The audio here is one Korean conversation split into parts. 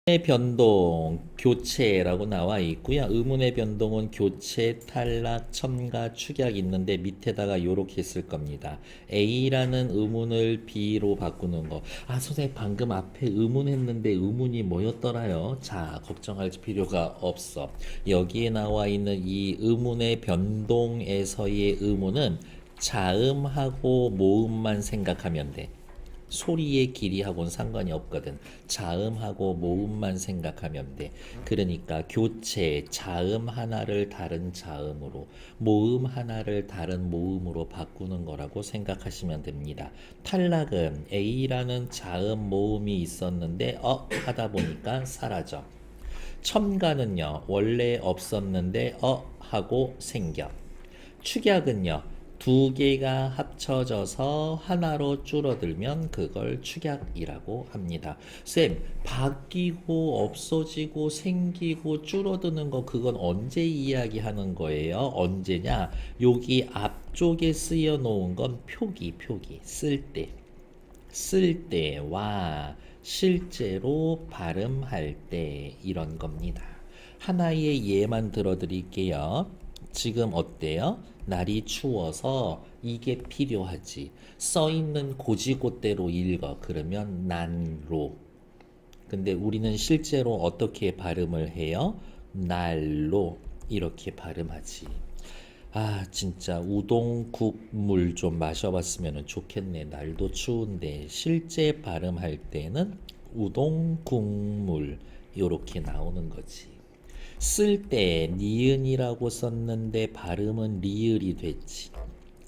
의문의 변동, 교체라고 나와 있고요. 의문의 변동은 교체, 탈락, 첨가, 축약 있는데 밑에다가 이렇게 쓸 겁니다. A라는 의문을 B로 바꾸는 거. 아, 선생님 방금 앞에 의문했는데 의문이 뭐였더라요? 자, 걱정할 필요가 없어. 여기에 나와 있는 이 의문의 변동에서의 의문은 자음하고 모음만 생각하면 돼. 소리의 길이하고는 상관이 없거든. 자음하고 모음만 생각하면 돼. 그러니까 교체, 자음 하나를 다른 자음으로, 모음 하나를 다른 모음으로 바꾸는 거라고 생각하시면 됩니다. 탈락은 A라는 자음 모음이 있었는데 하다 보니까 사라져. 첨가는요, 원래 없었는데 하고 생겨. 축약은요, 두 개가 합쳐져서 하나로 줄어들면 그걸 축약이라고 합니다. 쌤, 바뀌고 없어지고 생기고 줄어드는 거 그건 언제 이야기하는 거예요? 언제냐? 여기 앞쪽에 쓰여 놓은 건 표기, 쓸 때와 실제로 발음할 때 이런 겁니다. 하나의 예만 들어드릴게요. 지금 어때요? 날이 추워서 이게 필요하지. 써 있는 고지고대로 읽어. 그러면 난로. 근데 우리는 실제로 어떻게 발음을 해요? 날로 이렇게 발음하지. 아, 진짜 우동 국물 좀 마셔봤으면 좋겠네. 날도 추운데 실제 발음할 때는 우동 국물 이렇게 나오는 거지. 쓸 때 니은이라고 썼는데 발음은 리을이 됐지.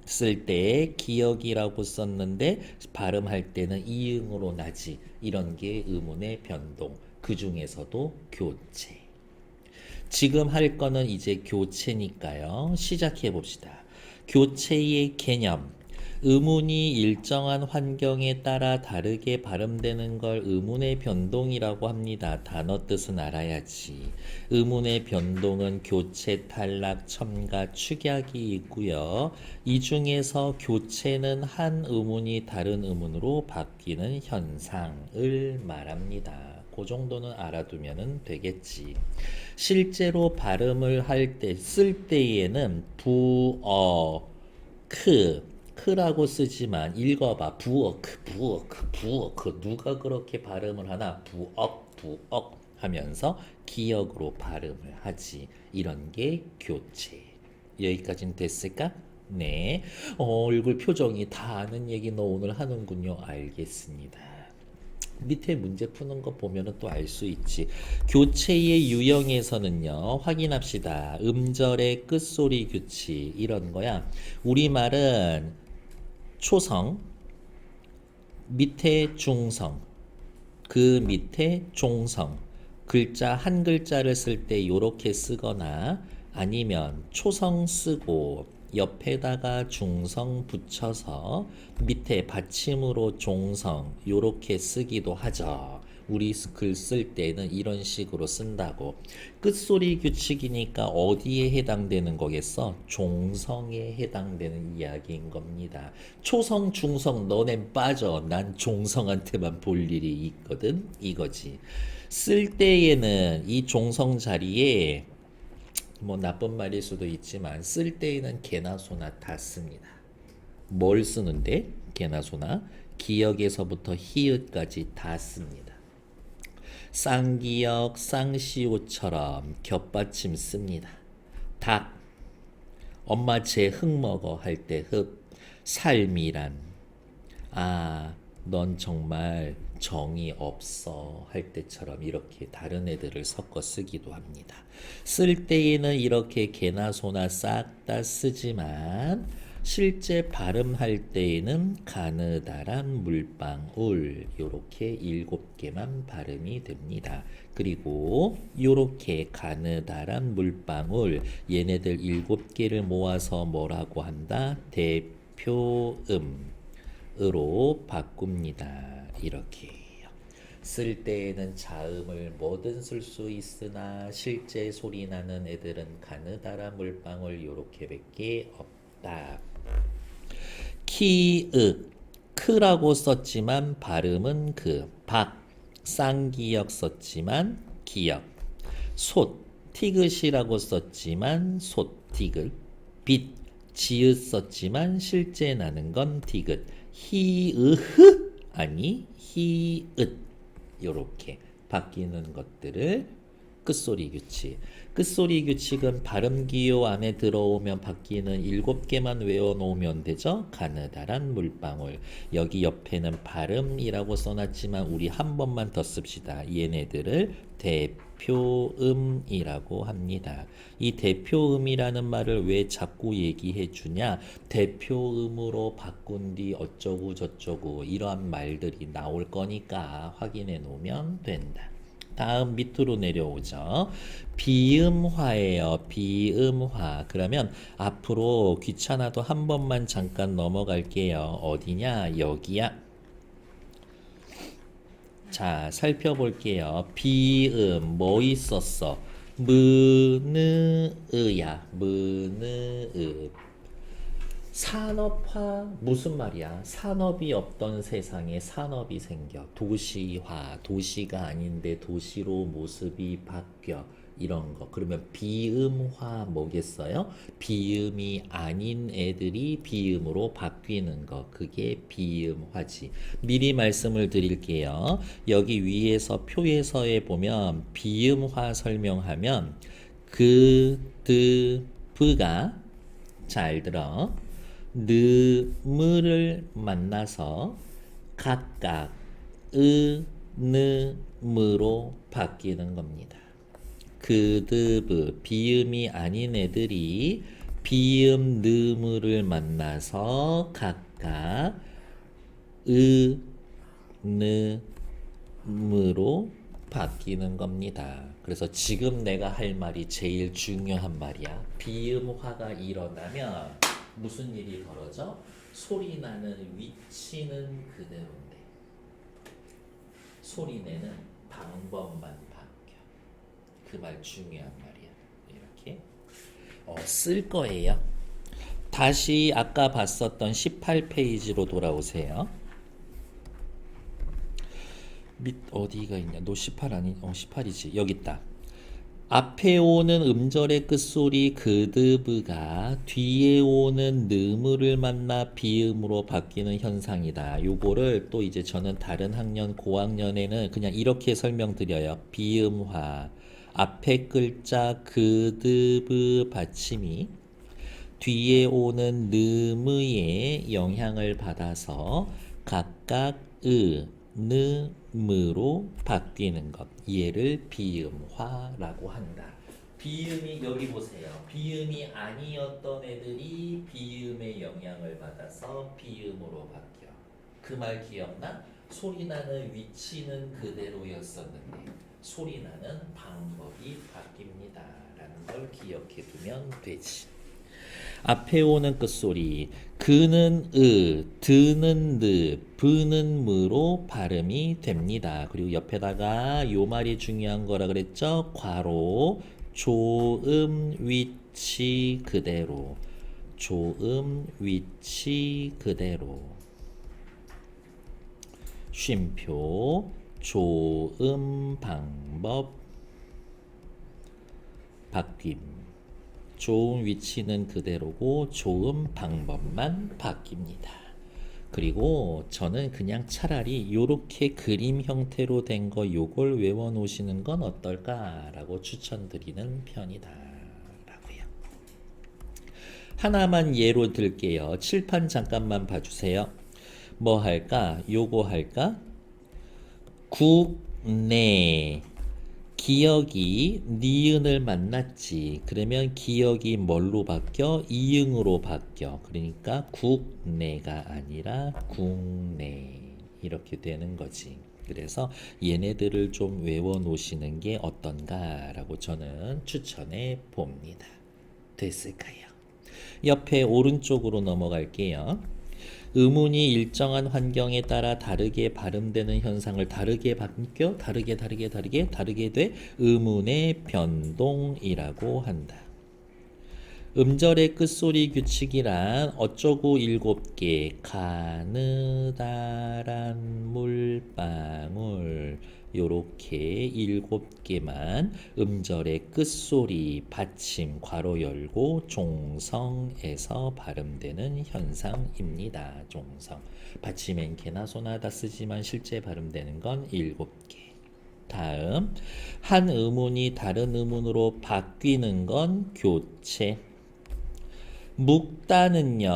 쓸 때 기억이라고 썼는데 발음할 때는 이응으로 나지. 이런 게 의문의 변동. 그 중에서도 교체. 지금 할 거는 이제 교체니까요. 시작해 봅시다. 교체의 개념. 의문이 일정한 환경에 따라 다르게 발음되는 걸 의문의 변동이라고 합니다. 단어 뜻은 알아야지. 의문의 변동은 교체, 탈락, 첨가, 축약이 있고요. 이 중에서 교체는 한 의문이 다른 의문으로 바뀌는 현상을 말합니다. 그 정도는 알아두면 되겠지. 실제로 발음을 할 때, 쓸 때에는 크라고 쓰지만 읽어봐. 부어크. 누가 그렇게 발음을 하나? 부억 하면서 기억으로 발음을 하지. 이런 게 교체. 여기까지는 됐을까? 네. 얼굴 표정이 다 아는 얘기 너 오늘 하는군요. 알겠습니다. 밑에 문제 푸는 거 보면은 또 알 수 있지. 교체의 유형에서는요, 확인합시다. 음절의 끝소리 규칙, 이런 거야. 우리말은 초성, 밑에 중성, 그 밑에 종성. 글자 한 글자를 쓸 때 요렇게 쓰거나 아니면 초성 쓰고 옆에다가 중성 붙여서 밑에 받침으로 종성 요렇게 쓰기도 하죠. 우리 글 쓸 때는 이런 식으로 쓴다고. 끝소리 규칙이니까 어디에 해당되는 거겠어? 종성에 해당되는 이야기인 겁니다. 초성, 중성 너넨 빠져. 난 종성한테만 볼 일이 있거든. 이거지. 쓸 때에는 이 종성 자리에 뭐 나쁜 말일 수도 있지만 쓸 때에는 개나 소나 다 씁니다. 뭘 쓰는데? 개나 소나 기역에서부터 히읗까지 다 씁니다. 쌍기역, 쌍시옷처럼 겹받침 씁니다. 닭, 엄마 제 흙 먹어 할 때 흙, 삶이란 넌 정말 정이 없어 할 때처럼 이렇게 다른 애들을 섞어 쓰기도 합니다. 쓸 때에는 이렇게 개나 소나 싹 다 쓰지만 실제 발음할 때에는 가느다란 물방울 요렇게 7개만 발음이 됩니다. 그리고 요렇게 가느다란 물방울 얘네들 7개를 모아서 뭐라고 한다? 대표음 으로 바꿉니다. 이렇게 쓸 때에는 자음을 뭐든 쓸 수 있으나 실제 소리 나는 애들은 가느다란 물방울 요렇게밖에 없다. 키읔 크라고 썼지만 발음은 그 박 쌍기역 썼지만 기역. 솥, 티귿이라고 썼지만 솥, 티귿. 빛, 지읒 썼지만 실제 나는 건 디귿. 히으흐 아니 히읒. 요렇게 바뀌는 것들을 끝소리 규칙. 끝소리 규칙은 발음 기호 안에 들어오면 바뀌는 7개만 외워놓으면 되죠. 가느다란 물방울. 여기 옆에는 발음이라고 써놨지만 우리 한 번만 더 씁시다. 얘네들을 대표음이라고 합니다. 이 대표음이라는 말을 왜 자꾸 얘기해 주냐? 대표음으로 바꾼 뒤 어쩌고 저쩌고 이러한 말들이 나올 거니까 확인해 놓으면 된다. 다음 밑으로 내려오죠. 비음화예요. 비음화. 그러면 앞으로 귀찮아도 한 번만 잠깐 넘어갈게요. 어디냐? 여기야. 자, 살펴볼게요. 비음 뭐 있었어? 무느으야. 무느으. 산업화 무슨 말이야? 산업이 없던 세상에 산업이 생겨. 도시화, 도시가 아닌데 도시로 모습이 바뀌어. 이런 거. 그러면 비음화 뭐겠어요? 비음이 아닌 애들이 비음으로 바뀌는 거. 그게 비음화지. 미리 말씀을 드릴게요. 여기 위에서 표에서에 보면 비음화 설명하면 그, 드, 브가 잘 들어. 느무를 만나서 각각 느무로 바뀌는 겁니다. 그드브 비음이 아닌 애들이 비음 느무를 만나서 각각 느무로 바뀌는 겁니다. 그래서 지금 내가 할 말이 제일 중요한 말이야. 비음화가 일어나면 무슨 일이 벌어져? 소리 나는 위치는 그대로인데 소리 내는 방법만 바뀌어. 그 말 중요한 말이야. 이렇게 쓸 거예요. 다시 아까 봤었던 18페이지로 돌아오세요. 밑 어디가 있냐? 너 18 아니? 18이지. 여기 있다. 앞에 오는 음절의 끝소리 그드브가 뒤에 오는 느무를 만나 비음으로 바뀌는 현상이다. 요거를 또 이제 저는 다른 학년 고학년에는 그냥 이렇게 설명드려요. 비음화. 앞에 글자 그드브 받침이 뒤에 오는 느무의 영향을 받아서 각각 느무로 바뀌는 것. 얘를 비음화라고 한다. 비음이 여기 보세요. 비음이 아니었던 애들이 비음의 영향을 받아서 비음으로 바뀌어. 그 말 기억나? 소리 나는 위치는 그대로였었는데 소리 나는 방법이 바뀝니다. 라는 걸 기억해 두면 되지. 앞에 오는 끝소리 그는 드는 느, 브는 무로 발음이 됩니다. 그리고 옆에다가 요 말이 중요한 거라 그랬죠? 괄호 조음 위치 그대로 조음 위치 그대로 쉼표 조음 방법 바뀜 조음 위치는 그대로고 조음 방법만 바뀝니다. 그리고 저는 그냥 차라리 요렇게 그림 형태로 된 거 요걸 외워 놓으시는 건 어떨까라고 추천드리는 편이다 라고요. 하나만 예로 들게요. 칠판 잠깐만 봐주세요. 뭐 할까? 요거 할까? 국내 기역이 니은을 만났지. 그러면 기역이 뭘로 바뀌어? 이응으로 바뀌어. 그러니까 국내가 아니라 국내 이렇게 되는 거지. 그래서 얘네들을 좀 외워 놓으시는 게 어떤가라고 저는 추천해 봅니다. 됐을까요? 옆에 오른쪽으로 넘어갈게요. 음운이 일정한 환경에 따라 다르게 발음되는 현상을 다르게 바뀌어 다르게 돼 음운의 변동이라고 한다. 음절의 끝소리 규칙이란 어쩌고 7개 가느다란 물방울 요렇게 7개만 음절의 끝소리 받침 괄호 열고 종성에서 발음되는 현상입니다. 종성. 받침엔 개나 소나 다 쓰지만 실제 발음되는 건 7개. 다음, 한 의문이 다른 의문으로 바뀌는 건 교체. 묵다는요,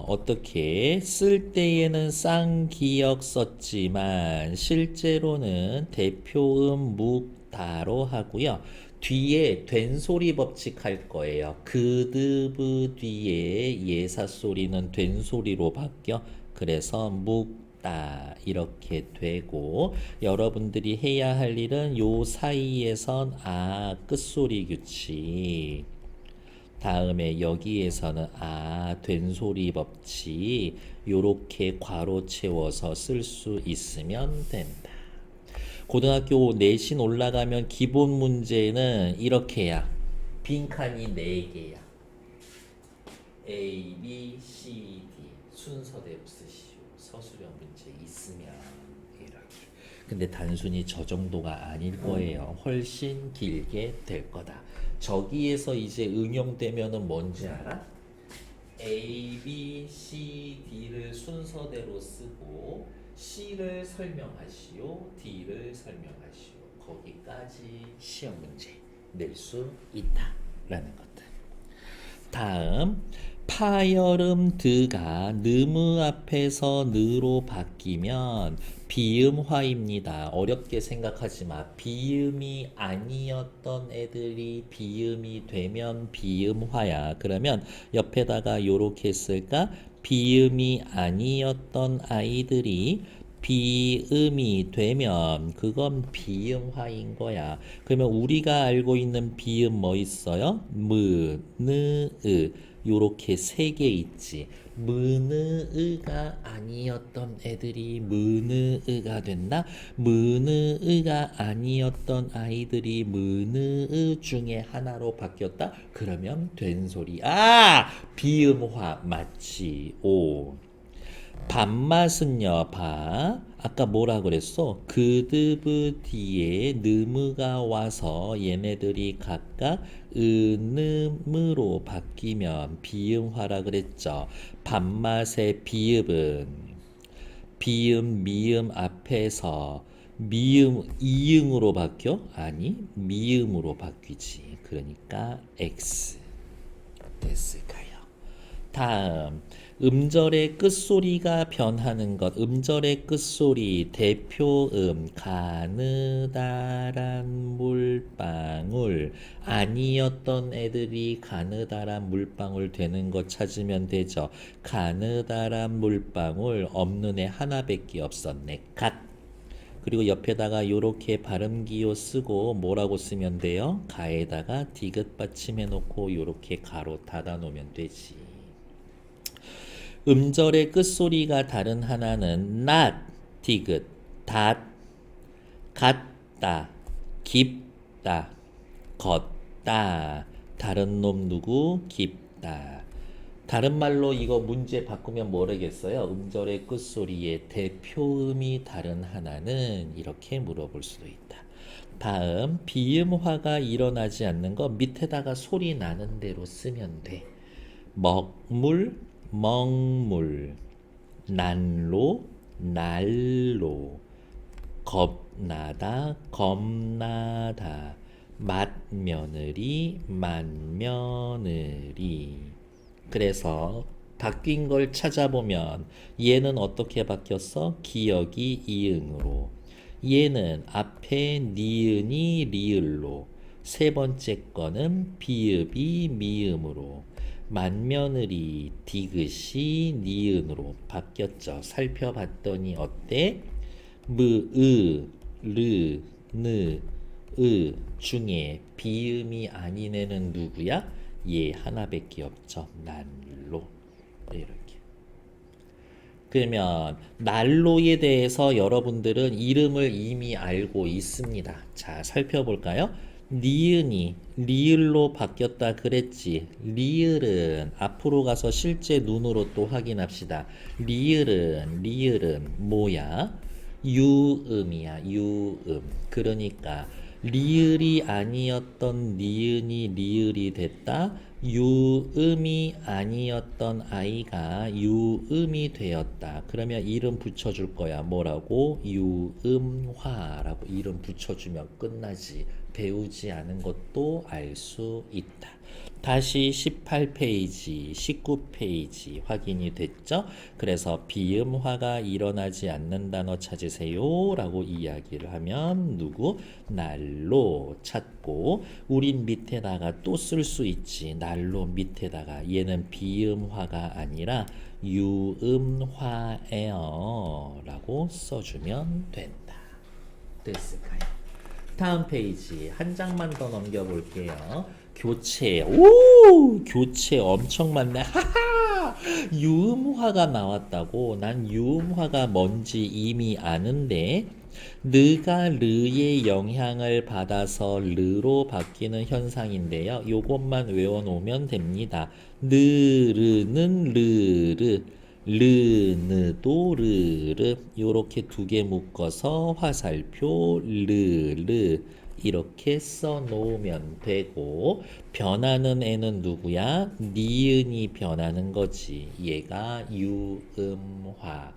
어떻게 쓸 때에는 쌍기역 썼지만 실제로는 대표음 묵다로 하고요. 뒤에 된소리 법칙 할 거예요. 그드브 뒤에 예사 소리는 된소리로 바뀌어. 그래서 묵다 이렇게 되고, 여러분들이 해야 할 일은 요 사이에선 끝소리 규칙, 다음에 여기에서는 된소리 법칙 요렇게 괄호 채워서 쓸 수 있으면 된다. 고등학교 내신 올라가면 기본 문제는 이렇게야. 빈칸이 4개야. A, B, C, D 순서대로 쓰시오. 서술형 문제 있으면 이렇게. 근데 단순히 저 정도가 아닐 거예요. 훨씬 길게 될 거다. 저기에서 이제 응용되면은 뭔지 알아? A, B, C, D를 순서대로 쓰고 C를 설명하시오, D를 설명하시오. 거기까지 시험 문제 낼 수 있다라는 것들. 다음, 파여름 드가 느무 앞에서 느로 바뀌면 비음화입니다. 어렵게 생각하지 마. 비음이 아니었던 애들이 비음이 되면 비음화야. 그러면 옆에다가 요렇게 쓸까? 비음이 아니었던 아이들이 비음이 되면 그건 비음화인 거야. 그러면 우리가 알고 있는 비음 뭐 있어요? 무, 느, 으. 요렇게 3개 있지. 무느으가 아니었던 애들이 무느으가 된다. 무느으가 아니었던 아이들이 무느으 중에 하나로 바뀌었다. 그러면 된 소리. 비음화 맞지. 오. 밥맛은요, 아까 뭐라 그랬어? 그드브 뒤에 느무가 와서 얘네들이 각각 은음으로 바뀌면 비음화라 그랬죠. 밥맛의 비읍은 비음, 미음 앞에서 미음, 이응으로 바뀌어? 아니, 미음으로 바뀌지. 그러니까 X. 됐을까요? 다음, 음절의 끝소리가 변하는 것. 음절의 끝소리 대표음 가느다란 물방울. 아니었던 애들이 가느다란 물방울 되는 것 찾으면 되죠. 가느다란 물방울 없는 애 하나밖에 없었네. 갓. 그리고 옆에다가 요렇게 발음기호 쓰고 뭐라고 쓰면 돼요? 가에다가 디귿 받침해 놓고 요렇게 가로 닫아 놓으면 되지. 음절의 끝소리가 다른 하나는 not, 디귿, 닷, 같다, 깊다, 걷다. 다른 놈 누구? 깊다. 다른 말로 이거 문제 바꾸면 뭐라겠어요? 음절의 끝소리의 대표음이 다른 하나는 이렇게 물어볼 수도 있다. 다음, 비음화가 일어나지 않는 거 밑에다가 소리 나는 대로 쓰면 돼. 먹물, 먹물, 난로, 난로, 겁나다, 겁나다, 맏며느리, 맏며느리. 그래서 바뀐 걸 찾아보면 얘는 어떻게 바뀌었어? 기역이 이응으로, 얘는 앞에 니은이 리을로, 세 번째 거는 비읍이 미음으로, 맏며느리 디귿이 니은으로 바뀌었죠. 살펴봤더니 어때? 무, 으, 르, 느, 으 중에 비음이 아닌 애는 누구야? 얘 하나밖에 없죠. 난로. 이렇게. 그러면 난로에 대해서 여러분들은 이름을 이미 알고 있습니다. 자, 살펴볼까요? 니은이 리을로 바뀌었다 그랬지. 리을은 앞으로 가서 실제 눈으로 또 확인합시다. 리을은 뭐야? 유음이야. 유음. 그러니까 리을이 아니었던 니은이 리을이 됐다. 유음이 아니었던 아이가 유음이 되었다. 그러면 이름 붙여줄 거야. 뭐라고? 유음화라고 이름 붙여주면 끝나지. 배우지 않은 것도 알 수 있다. 다시 18페이지, 19페이지 확인이 됐죠? 그래서 비음화가 일어나지 않는 단어 찾으세요 라고 이야기를 하면 누구? 날로 찾고 우린 밑에다가 또 쓸 수 있지. 날로 밑에다가 얘는 비음화가 아니라 유음화예요 라고 써주면 된다. 됐을까요? 다음 페이지 한 장만 더 넘겨볼게요. 교체. 오! 교체 엄청 많네. 하하! 유음화가 나왔다고. 난 유음화가 뭔지 이미 아는데 느가 르의 영향을 받아서 르로 바뀌는 현상인데요. 요것만 외워놓으면 됩니다. 느르는 르르 르느도 르르 요렇게 두 개 묶어서 화살표 르르 이렇게 써놓으면 되고 변하는 애는 누구야? 니은이 변하는 거지. 얘가 유음화.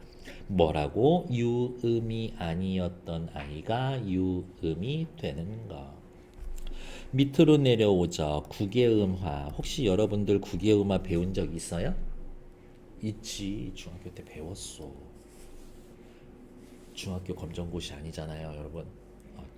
뭐라고? 유음이 아니었던 아이가 유음이 되는 거. 밑으로 내려오죠. 구개음화. 혹시 여러분들 구개음화 배운 적 있어요? 있지. 중학교 때 배웠어. 중학교 검정고시 아니잖아요, 여러분.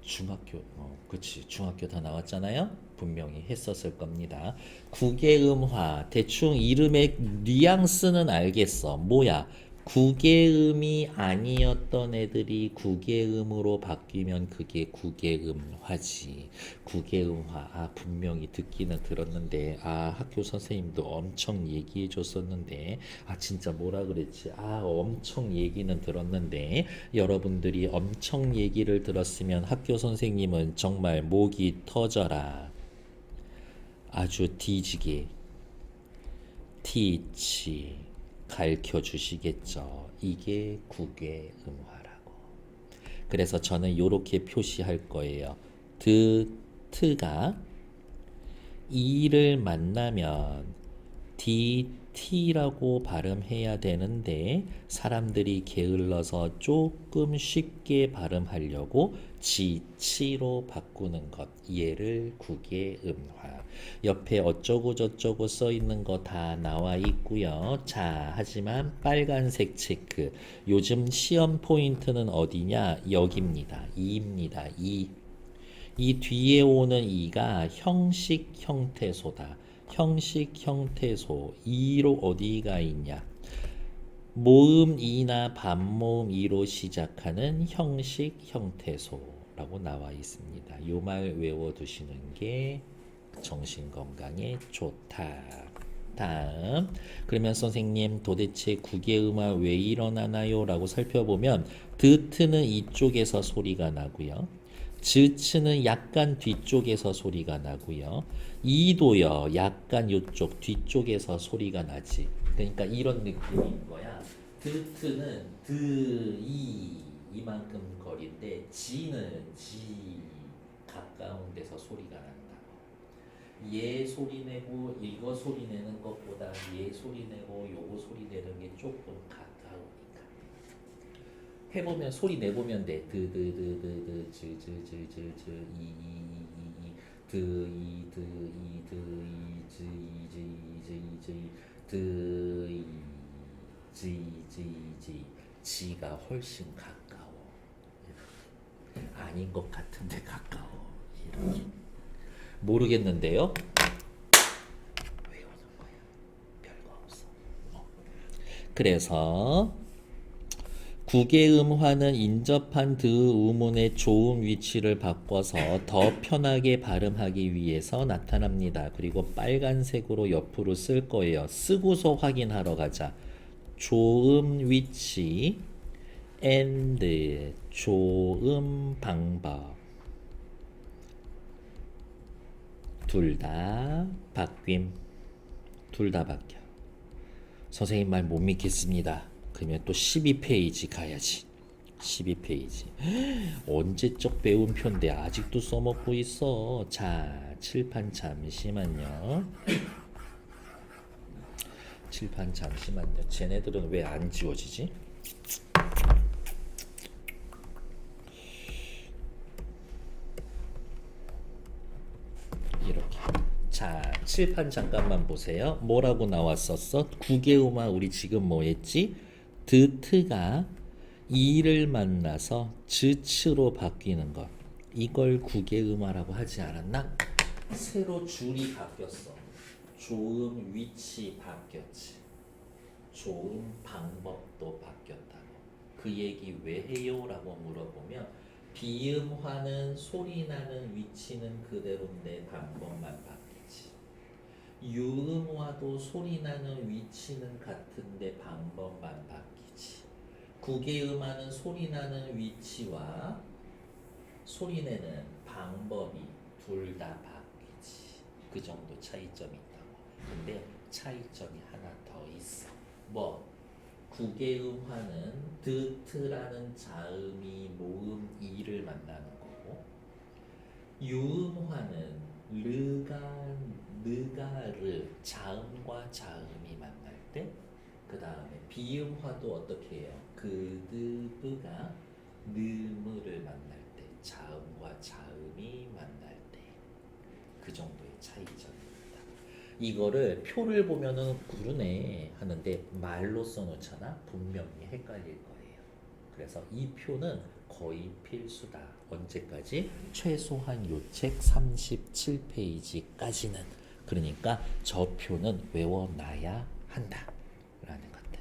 중학교, 그치. 중학교 다 나왔잖아요? 분명히 했었을 겁니다. 구개음화. 대충 이름의 뉘앙스는 알겠어. 뭐야? 구개음이 아니었던 애들이 구개음으로 바뀌면 그게 구개음화지. 구개음화. 분명히 듣기는 들었는데, 학교 선생님도 엄청 얘기해 줬었는데, 진짜 뭐라 그랬지? 엄청 얘기는 들었는데, 여러분들이 엄청 얘기를 들었으면 학교 선생님은 정말 목이 터져라. 아주 뒤지게. 티치. 가르쳐 주시겠죠. 이게 구개음화라고. 그래서 저는 이렇게 표시할 거예요. 트가 이를 만나면 DT라고 발음해야 되는데 사람들이 게을러서 조금 쉽게 발음하려고 지치로 바꾸는 것. 얘를 구개음화. 옆에 어쩌고 저쩌고 써 있는 거 다 나와 있고요. 자, 하지만 빨간색 체크. 요즘 시험 포인트는 어디냐? 여기입니다. 이입니다. 이 뒤에 오는 이가 형식 형태소다. 형식 형태소. 이로 어디가 있냐? 모음 이나 반모음 이로 시작하는 형식 형태소라고 나와 있습니다. 요 말 외워두시는 게 정신 건강에 좋다. 다음. 그러면 선생님 도대체 구개음화 왜 일어나나요? 라고 살펴보면 드트는 이쪽에서 소리가 나고요. 즈츠는 약간 뒤쪽에서 소리가 나고요. 이도요. 약간 이쪽 뒤쪽에서 소리가 나지. 그러니까 이런 느낌인 거야. 드트는 이만큼 거리인데 지는 지 가까운 데서 소리가 난다. 얘 소리 내고 이거 소리 내는 것보다 얘 소리 내고 요거 소리 내는 게 조금 가까우니까. 해보면 소리 내보면 돼. 드드드드드 즈즈즈즈즈 이드이드이즈이즈이즈이즈이드이지지지 지가 훨씬 가까워. 아닌 것 같은데 가까워. 이렇게. 모르겠는데요. 외우는 거야. 별거 없어. 그래서 구개음화는 인접한 드우문의 조음 위치를 바꿔서 더 편하게 발음하기 위해서 나타납니다. 그리고 빨간색으로 옆으로 쓸 거예요. 쓰고서 확인하러 가자. 조음 위치 and 조음 방법 둘 다 바뀜. 둘 다 바뀌어. 선생님 말 못 믿겠습니다. 그러면 또 12페이지 가야지. 12페이지. 언제적 배운 표인데 아직도 써먹고 있어. 자, 칠판 잠시만요. 칠판 잠시만요. 쟤네들은 왜 안 지워지지? 이렇게. 자, 칠판 잠깐만 보세요. 뭐라고 나왔었어? 구개음화 우리 지금 뭐 했지? 드트가 이를 만나서 즈츠로 바뀌는 것. 이걸 구개음화라고 하지 않았나? 새로 줄이 바뀌었어. 조음 위치 바뀌었지. 조음 방법도 바뀌었다고. 그 얘기 왜 해요? 라고 물어보면 비음화는 소리 나는 위치는 그대로인데 방법만 바뀌지. 유음화도 소리 나는 위치는 같은데 방법만 바뀌지. 구개음화는 소리 나는 위치와 소리 내는 방법이 둘 다 바뀌지. 그 정도 차이점이 있다고. 근데 차이점이 하나 더 있어. 뭐? 구개음화는 드트라는 자음이 모음 이를 만나는 거고, 유음화는 르가르 자음과 자음이 만날 때, 그 다음에 비음화도 어떻게 해요? 그드브가 느무를 만날 때, 자음과 자음이 만날 때, 그 정도의 차이점입니다. 이거를 표를 보면은 그러네 하는데 말로 써놓잖아. 분명히 헷갈릴 거예요. 그래서 이 표는 거의 필수다. 언제까지? 최소한 요 책 37페이지까지는. 그러니까 저 표는 외워놔야 한다 라는 것들.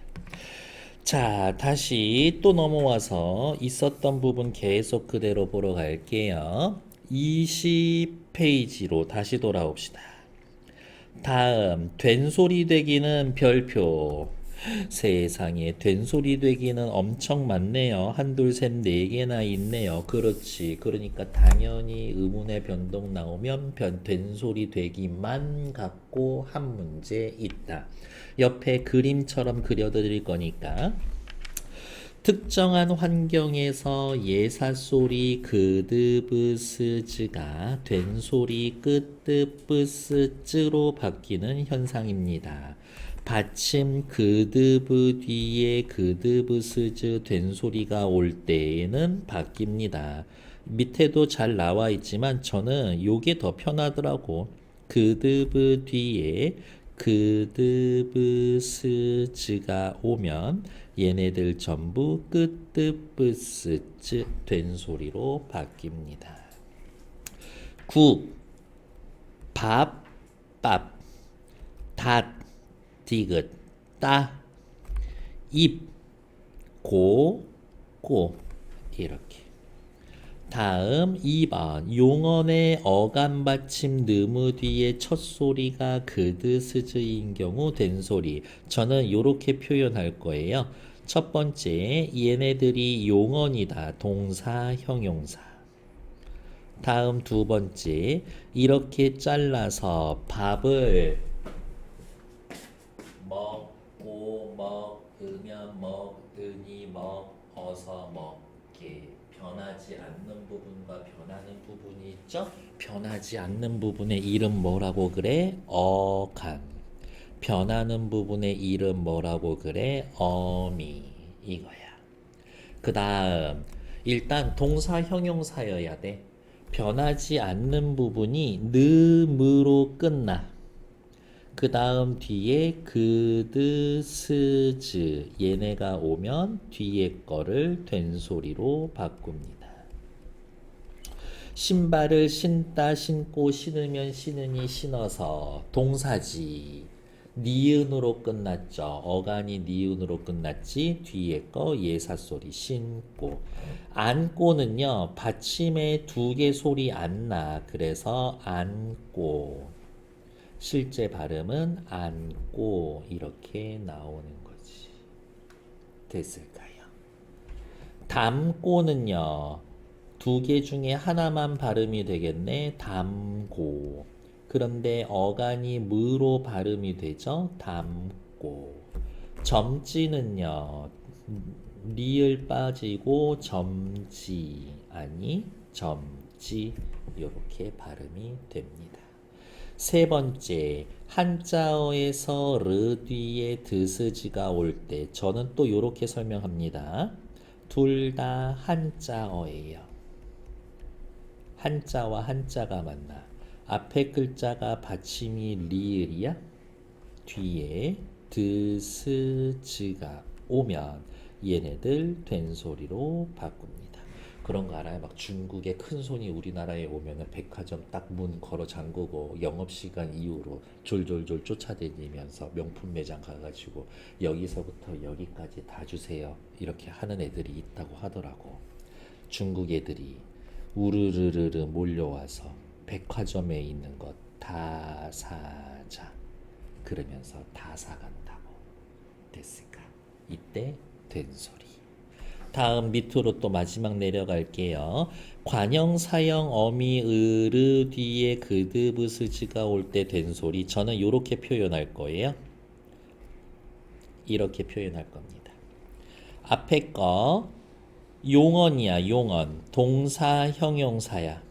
자, 다시 또 넘어와서 있었던 부분 계속 그대로 보러 갈게요. 20페이지로 다시 돌아옵시다. 다음 된소리 되기는 별표. 세상에 된소리 되기는 엄청 많네요. 한둘 셋 네 개나 있네요. 그렇지. 그러니까 당연히 의문의 변동 나오면 된소리 되기만 갖고 한 문제 있다. 옆에 그림처럼 그려드릴 거니까 특정한 환경에서 예사소리 그드브스즈가 된소리 끄뜨브스즈로 바뀌는 현상입니다. 받침 그드브 뒤에 그드브스즈 된소리가 올 때에는 바뀝니다. 밑에도 잘 나와 있지만 저는 요게 더 편하더라고. 그드브 뒤에 그드브스즈가 오면 얘네들 전부 끄뜨브스즈 된소리로 바뀝니다. 국, 밥, 밥, 닷, 디귿, 따, 입, 고, 고 이렇게. 다음 2번 용언의 어감 받침 느무 뒤에 첫 소리가 그드스즈인 경우 된소리. 저는 이렇게 표현할 거예요. 첫 번째 얘네들이 용언이다. 동사 형용사. 다음 두 번째 이렇게 잘라서 밥을 먹고 먹으면 먹으니 먹어서 먹게. 변하지 않는 부분과 변하는 부분이 있죠? 변하지 않는 부분의 이름 뭐라고 그래? 어감. 변하는 부분의 이름 뭐라고 그래? 어미. 이거야. 그 다음 일단 동사 형용사여야 돼. 변하지 않는 부분이 느무로 끝나. 그 다음 뒤에 그드스즈 얘네가 오면 뒤에 거를 된소리로 바꿉니다. 신발을 신다 신고 신으면 신으니 신어서 동사지. 니은으로 끝났죠. 어간이 니은으로 끝났지. 뒤에 거 예사소리 신고. 안고는요 받침에 두 개 소리 안 나. 그래서 안고. 실제 발음은 안고 이렇게 나오는 거지. 됐을까요? 담고는요. 두 개 중에 하나만 발음이 되겠네. 담고. 그런데 어간이 무로 발음이 되죠. 담고. 점지는요. 리을 빠지고 점지 아니 점지 이렇게 발음이 됩니다. 세 번째, 한자어에서 르 뒤에 드스지가 올 때 저는 또 이렇게 설명합니다. 둘 다 한자어예요. 한자와 한자가 만나. 앞에 글자가 받침이 리을이야. 뒤에 드스지가 오면 얘네들 된소리로 바꿉니다. 그런 거 알아요? 막 중국의 큰 손이 우리나라에 오면은 백화점 딱 문 걸어 잠그고 영업시간 이후로 졸졸졸 쫓아다니면서 명품 매장 가가지고 여기서부터 여기까지 다 주세요. 이렇게 하는 애들이 있다고 하더라고. 중국 애들이 우르르르르 몰려와서 백화점에 있는 것 다 사자. 그러면서 다 사간다고. 됐을까? 이때 된소리. 다음 밑으로 또 마지막 내려갈게요. 관형, 사형, 어미, 으르 뒤에 그드브스지가 올 때 된소리. 저는 이렇게 표현할 거예요. 이렇게 표현할 겁니다. 앞에 거 용언이야. 용언. 동사, 형용사야.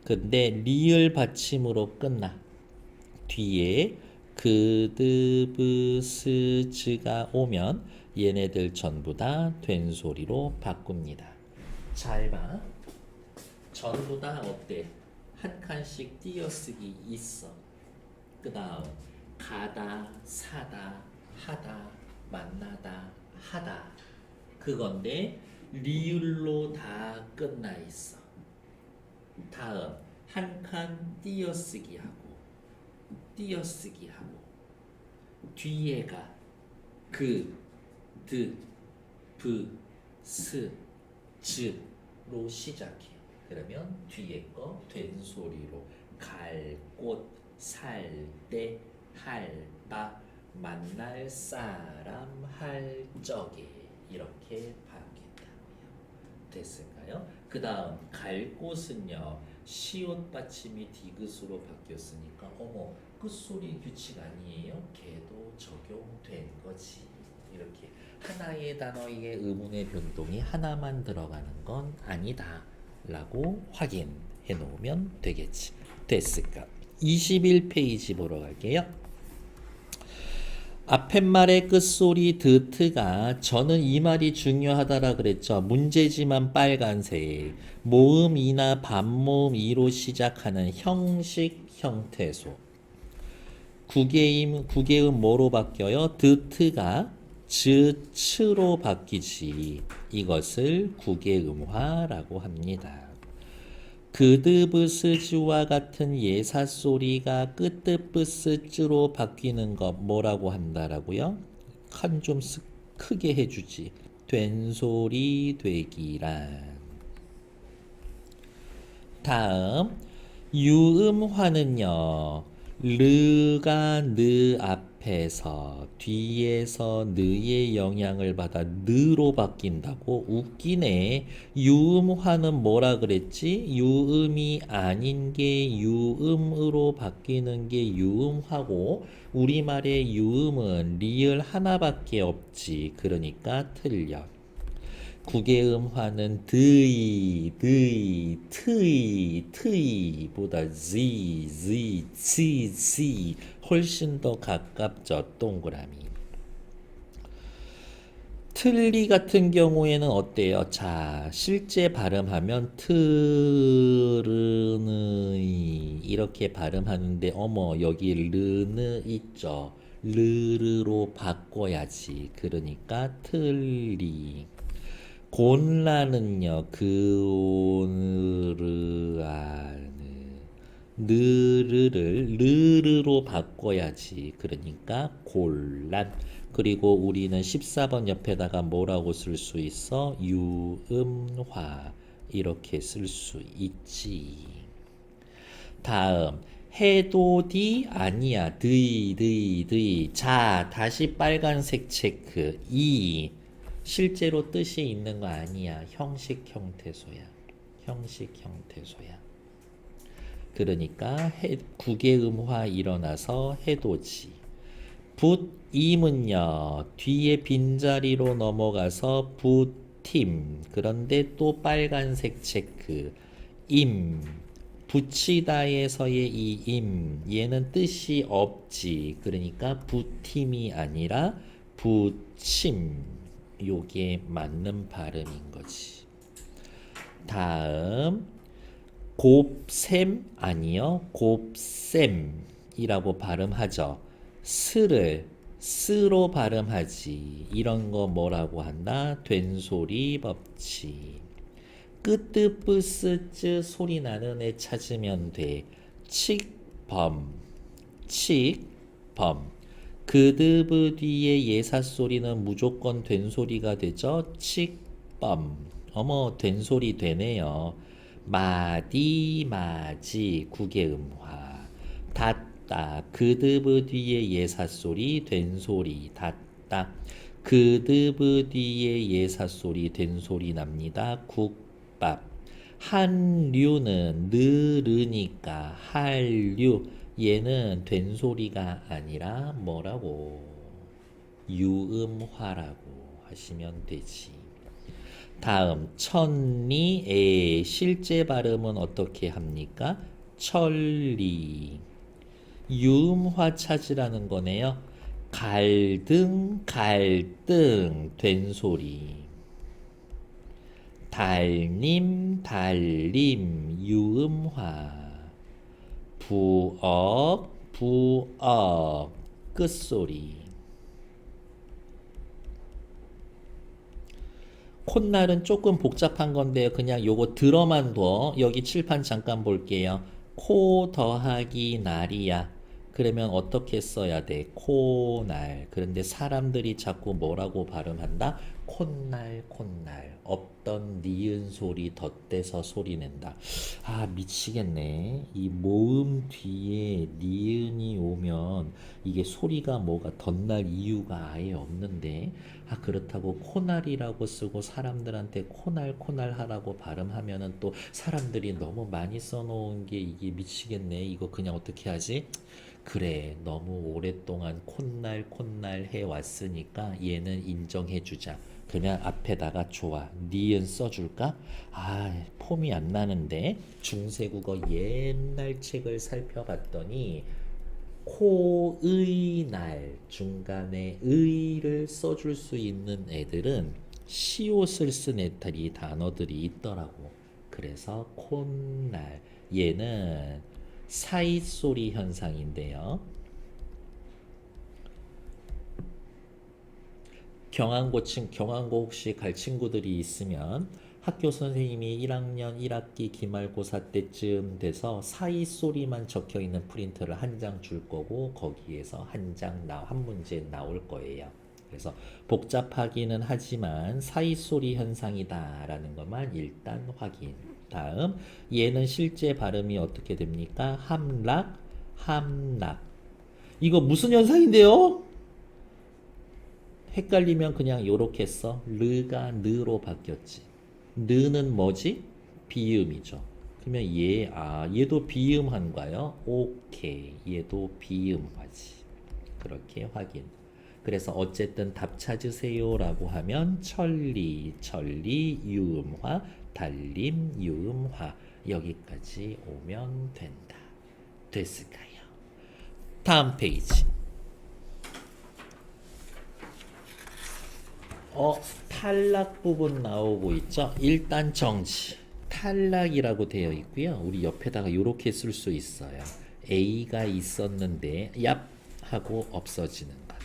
근데 리을 받침으로 끝나. 뒤에 그드브스즈가 오면 얘네들 전부 다 된소리로 바꿉니다. 잘 봐. 전부 다 어때? 한 칸씩 띄어쓰기 있어. 그 다음 가다, 사다, 하다, 만나다, 하다. 그건데 리을로 다 끝나 있어. 다음 한 칸 띄어쓰기 하고 뒤에가 그, 드, 브, 스, 즈로 시작해. 그러면 뒤에 거 된소리로 갈 곳, 살 때, 할 바, 만날 사람, 할 적에 이렇게 바뀐다고요. 됐을까요? 그 다음 갈 곳은요. 시옷 받침이 디귿으로 바뀌었으니까 어머 끝소리 규칙 아니에요? 걔도 적용된 거지. 이렇게 하나의 단어의 의문의 변동이 하나만 들어가는 건 아니다 라고 확인해 놓으면 되겠지. 됐을까? 21페이지 보러 갈게요. 앞에 말의 끝소리 드트가 저는 이 말이 중요하다라 그랬죠. 문제지만 빨간색. 모음이나 반모음 이로 시작하는 형식 형태소. 구개음 뭐로 바뀌어요? 드트가 즈츠로 바뀌지. 이것을 구개음화라고 합니다. 그드브스즈와 같은 예사 소리가 끄뜨브스즈로 바뀌는 것 뭐라고 한다라고요? 칸 좀 크게 해주지. 된소리 되기란. 다음 유음화는요. 르가 느 앞에서 뒤에서 느의 영향을 받아 느로 바뀐다고. 웃기네. 유음화는 뭐라 그랬지? 유음이 아닌 게 유음으로 바뀌는 게 유음화고 우리말의 유음은 리을 하나밖에 없지. 그러니까 틀려. 구개음화는 드이, 트이 보다 지 훨씬 더 가깝죠. 동그라미. 틀리 같은 경우에는 어때요? 자, 실제 발음하면 트르느이 이렇게 발음하는데 어머 여기 르느 있죠. 르르로 바꿔야지. 그러니까 틀리. 곤란은요. 그오르아느 느르를 르르로 바꿔야지. 그러니까 곤란. 그리고 우리는 14번 옆에다가 뭐라고 쓸 수 있어? 유음화 이렇게 쓸 수 있지. 다음 해도디 아니야. 드이. 자, 다시 빨간색 체크. 이 실제로 뜻이 있는 거 아니야. 형식 형태소야. 그러니까 구개음화 일어나서 해도지. 붓임은요, 뒤에 빈자리로 넘어가서 붓힘. 그런데 또 빨간색 체크. 임. 붙이다에서의 이 임. 얘는 뜻이 없지. 그러니까 붓힘이 아니라 붙임. 요게 맞는 발음인 거지. 다음. 곱셈 아니요. 곱셈이라고 발음하죠. 스를 스로 발음하지. 이런 거 뭐라고 한다? 된소리 법칙. 끄뜨뿌스쯔 소리 나는 애 찾으면 돼. 칙범 칙범. 그드브 뒤에 예사 소리는 무조건 된소리가 되죠. 칙범. 어머 된소리 되네요. 마디 마지 국외음화. 닫다 그드브 뒤에 예사소리 된소리 닫다. 그드브 뒤에 예사소리 된소리 납니다. 국밥. 한류는 느르니까 한류. 얘는 된소리가 아니라 뭐라고? 유음화라고 하시면 되지. 다음 천리의 실제 발음은 어떻게 합니까? 천리. 유음화 찾으라는 거네요. 갈등 갈등 된소리. 달님 달림 유음화. 부엌 부엌 끝소리. 콧날은 조금 복잡한 건데요. 그냥 요거 들어만 둬. 여기 칠판 잠깐 볼게요. 코 더하기 날이야. 그러면 어떻게 써야 돼? 코날. 그런데 사람들이 자꾸 뭐라고 발음한다? 콧날 콧날. 없던 니은 소리 덧대서 소리 낸다. 아 미치겠네. 이 모음 뒤에 니은이 오면 이게 소리가 뭐가 덧날 이유가 아예 없는데, 아 그렇다고 코날이라고 쓰고 사람들한테 코날 코날 하라고 발음하면은 또 사람들이 너무 많이 써놓은 게 이게 미치겠네. 이거 그냥 어떻게 하지? 그래 너무 오랫동안 콧날 콧날 해왔으니까 얘는 인정해주자. 그냥 앞에다가 좋아 니은 써줄까? 아 폼이 안 나는데. 중세국어 옛날 책을 살펴봤더니 코의 날 중간에 의를 써줄 수 있는 애들은 시옷을 쓴 애들이 단어들이 있더라고. 그래서 콧날 얘는 사이소리 현상인데요. 경항고 혹시 갈 친구들이 있으면 학교 선생님이 1학년 1학기 기말고사 때쯤 돼서 사이소리만 적혀 있는 프린트를 한 장 줄 거고 거기에서 한 문제 나올 거예요. 그래서 복잡하기는 하지만 사이소리 현상이다라는 것만 일단 확인. 다음 얘는 실제 발음이 어떻게 됩니까? 함락 함락. 이거 무슨 현상인데요? 헷갈리면 그냥 요렇게 써. 르가 느로 바뀌었지. 느는 뭐지? 비음이죠. 그러면 얘도 비음한가요? 오케이. 얘도 비음하지. 그렇게 확인. 그래서 어쨌든 답 찾으세요라고 하면 천리, 유음화, 달림, 유음화 여기까지 오면 된다. 됐을까요? 다음 페이지. 탈락 부분 나오고 있죠. 일단 정지. 탈락이라고 되어 있고요. 우리 옆에다가 이렇게 쓸 수 있어요. A가 있었는데 얍 하고 없어지는 것.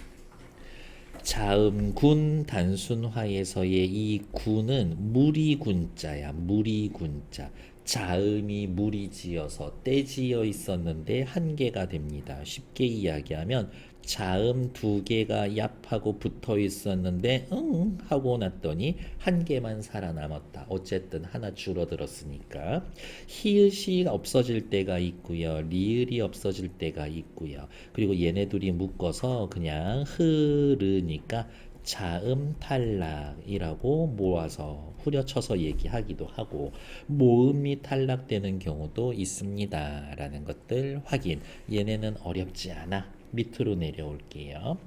자음군 단순화에서의 이 군은 무리군자야. 무리군자. 자음이 무리지어서 떼지어 있었는데 한 개가 됩니다. 쉽게 이야기하면 자음 두 개가 얍하고 붙어 있었는데 응 하고 났더니 한 개만 살아남았다. 어쨌든 하나 줄어들었으니까. 히읗이 없어질 때가 있고요. 리을이 없어질 때가 있고요. 그리고 얘네 둘이 묶어서 그냥 흐르니까 자음 탈락이라고 모아서 후려쳐서 얘기하기도 하고, 모음이 탈락되는 경우도 있습니다 라는 것들 확인. 얘네는 어렵지 않아. 밑으로 내려올게요.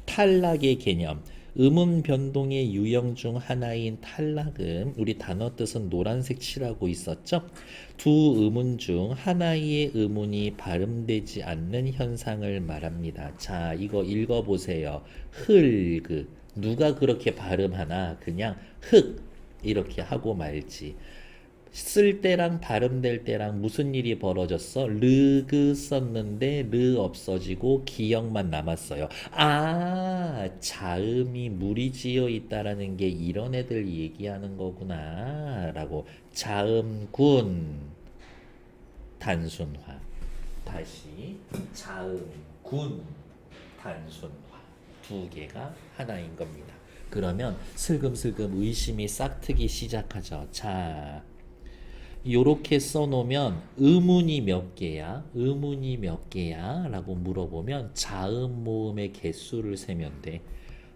탈락의 개념. 음운 변동의 유형 중 하나인 탈락은 우리 단어 뜻은 노란색 칠하고 있었죠? 두 음운 중 하나의 음운이 발음되지 않는 현상을 말합니다. 자, 이거 읽어보세요. 흙. 누가 그렇게 발음하나? 그냥 흙 이렇게 하고 말지. 쓸 때랑 발음될 때랑 무슨 일이 벌어졌어? 르그 썼는데 르 없어지고 기역만 남았어요. 아, 자음이 무리지어 있다라는 게 이런 애들 얘기하는 거구나 라고. 자음군 단순화. 다시 자음군 단순화. 두 개가 하나인 겁니다. 그러면 슬금슬금 의심이 싹트기 시작하죠. 자, 요렇게 써놓으면 의문이 몇 개야? 의문이 몇 개야? 라고 물어보면 자음 모음의 개수를 세면 돼.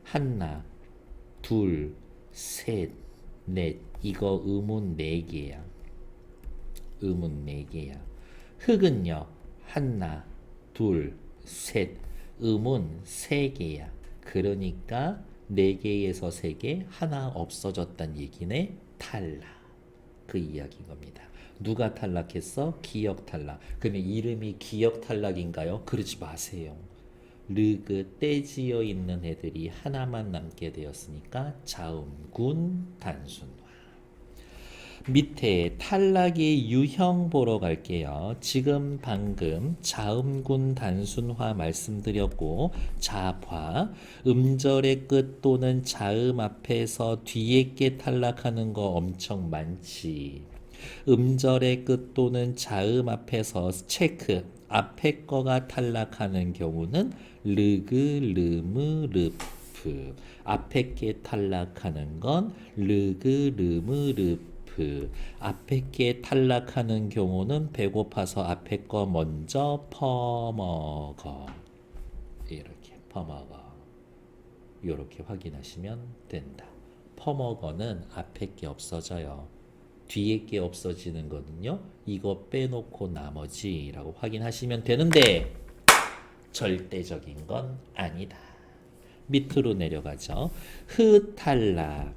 하나, 둘, 셋, 넷. 이거 의문 4개야. 의문 4개야. 흙은요. 하나, 둘, 셋. 의문 3개야. 그러니까 4개에서 3개 하나 없어졌단 얘기네. 탈락. 그 이야기인 겁니다. 누가 탈락했어? 기역 탈락. 그러면 이름이 기역 탈락인가요? 그러지 마세요. 르그 떼지어 있는 애들이 하나만 남게 되었으니까 자음군 단순화. 밑에 탈락의 유형 보러 갈게요. 지금 방금 자음군 단순화 말씀드렸고, 자화 음절의 끝 또는 자음 앞에서 뒤에 게 탈락하는 거 엄청 많지. 음절의 끝 또는 자음 앞에서 체크 앞에 거가 탈락하는 경우는 르그 르무 르프. 앞에 게 탈락하는 건 르그 르무 르프. 앞에 게 탈락하는 경우는 배고파서 앞에 거 먼저 퍼먹어. 이렇게 퍼먹어. 이렇게 확인하시면 된다. 퍼먹어는 앞에 게 없어져요. 뒤에 게 없어지는 거는요. 이거 빼놓고 나머지라고 확인하시면 되는데 절대적인 건 아니다. 밑으로 내려가죠. 흐탈락.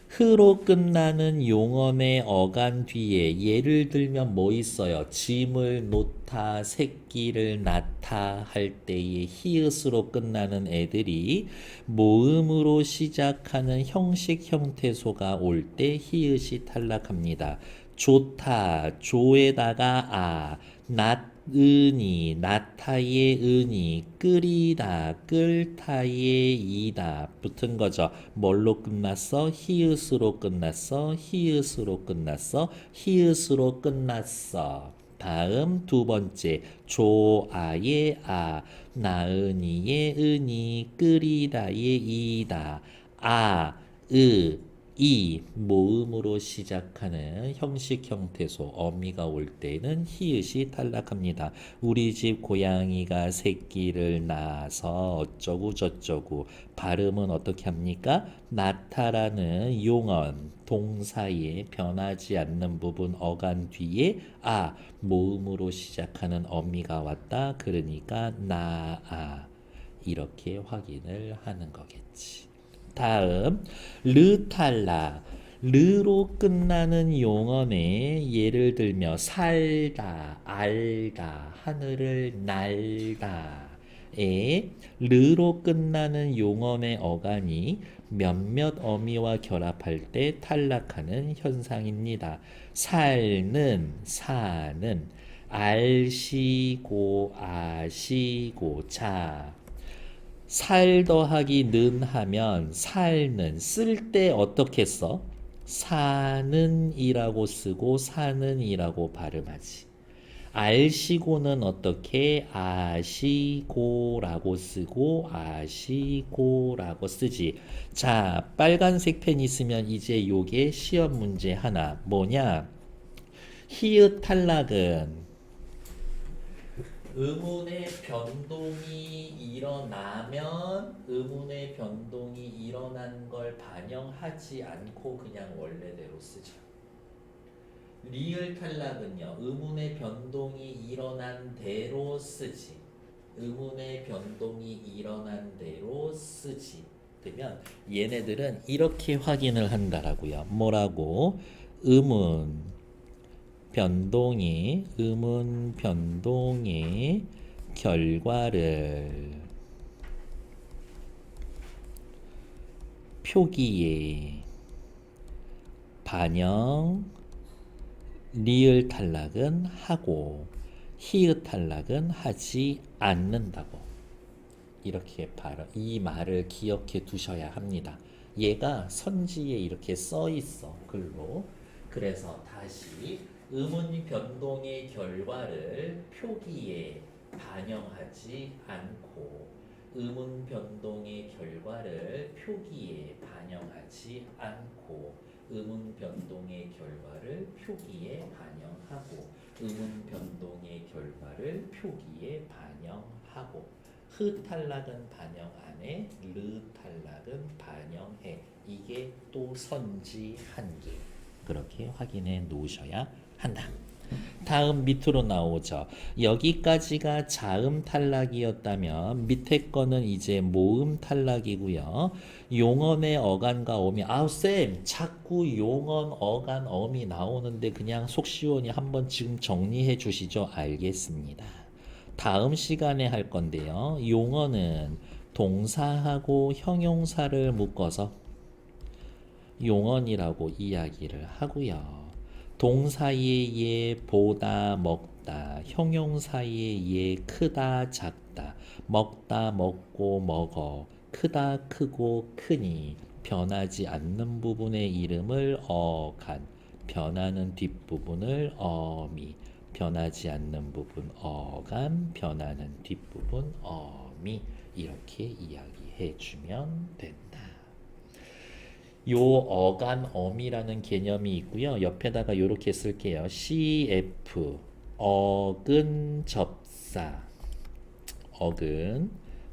흐로 끝나는 용언의 어간 뒤에 예를 들면 뭐 있어요? 짐을 놓다, 새끼를 낳다 할 때에 히읗으로 끝나는 애들이 모음으로 시작하는 형식 형태소가 올 때 히읗이 탈락합니다. 좋다, 조에다가 아, 낫으니, 나타의 은이, 끓이다, 끓다의 이다 붙은 거죠. 뭘로 끝났어? 히읗으로 끝났어. 히읗으로 끝났어. 히읗으로 끝났어. 다음 두 번째 조아의 아, 나은이의 은이, 끓이다의 이다. 아, 으, 이 모음으로 시작하는 형식 형태소 어미가 올 때는 히읗이 탈락합니다. 우리 집 고양이가 새끼를 낳아서 어쩌고 저쩌고. 발음은 어떻게 합니까? 낳다라는 용언 동사에 변하지 않는 부분 어간 뒤에 아 모음으로 시작하는 어미가 왔다. 그러니까 나아 이렇게 확인을 하는 거겠지. 다음 르탈라. 르로 끝나는 용언에 예를 들며 살다, 알다, 하늘을 날다 에 르로 끝나는 용언의 어간이 몇몇 어미와 결합할 때 탈락하는 현상입니다. 살는, 사는, 알시고, 아시고. 자, 살 더하기 는 하면 살는 쓸 때 어떻게 써? 사는이라고 쓰고 사는이라고 발음하지. 알시고는 어떻게 아시고라고 쓰고 아시고라고 쓰지. 자, 빨간색 펜 있으면 이제 요게 시험 문제 하나. 뭐냐? 히읗 탈락은 의문의 변동이 일어나면 의문의 변동이 일어난 걸 반영하지 않고 그냥 원래대로 쓰죠. 리을 탈락은요. 의문의 변동이 일어난 대로 쓰지. 의문의 변동이 일어난 대로 쓰지. 그러면 얘네들은 이렇게 확인을 한다라고요. 뭐라고? 의문 변동의 결과를 표기에 반영 리을 탈락은 하고 히읗 탈락은 하지 않는다고. 이렇게 바로 이 말을 기억해 두셔야 합니다. 얘가 선지에 이렇게 써 있어 글로. 그래서 다시 의문 변동의 결과를 표기에 반영하지 않고 의문 변동의 결과를 표기에 반영하지 않고 의문 변동의 결과를 표기에 반영하고 의문 변동의 결과를 표기에 반영하고 흐 탈락은 반영 안 해, 르 탈락은 반영해. 이게 또 선지 한계. 그렇게 확인해 놓으셔야 한다. 다음 밑으로 나오죠. 여기까지가 자음 탈락이었다면 밑에 거는 이제 모음 탈락이고요. 용언의 어간과 어미. 아우 쌤, 자꾸 용언, 어간, 어미 나오는데 그냥 속 시원히 한번 지금 정리해 주시죠. 알겠습니다. 다음 시간에 할 건데요. 용언은 동사하고 형용사를 묶어서 용언이라고 이야기를 하고요. 동사의 예, 보다, 먹다, 형용사의 예, 크다, 작다, 먹다, 먹고, 먹어, 크다, 크고, 크니, 변하지 않는 부분의 이름을 어간, 변하는 뒷부분을 어미, 변하지 않는 부분 어간, 변하는 뒷부분 어미, 이렇게 이야기해 주면 된다. 요 어간 어미라는 개념이 있고요. 옆에다가 요렇게 쓸게요. CF 어근 접사 어근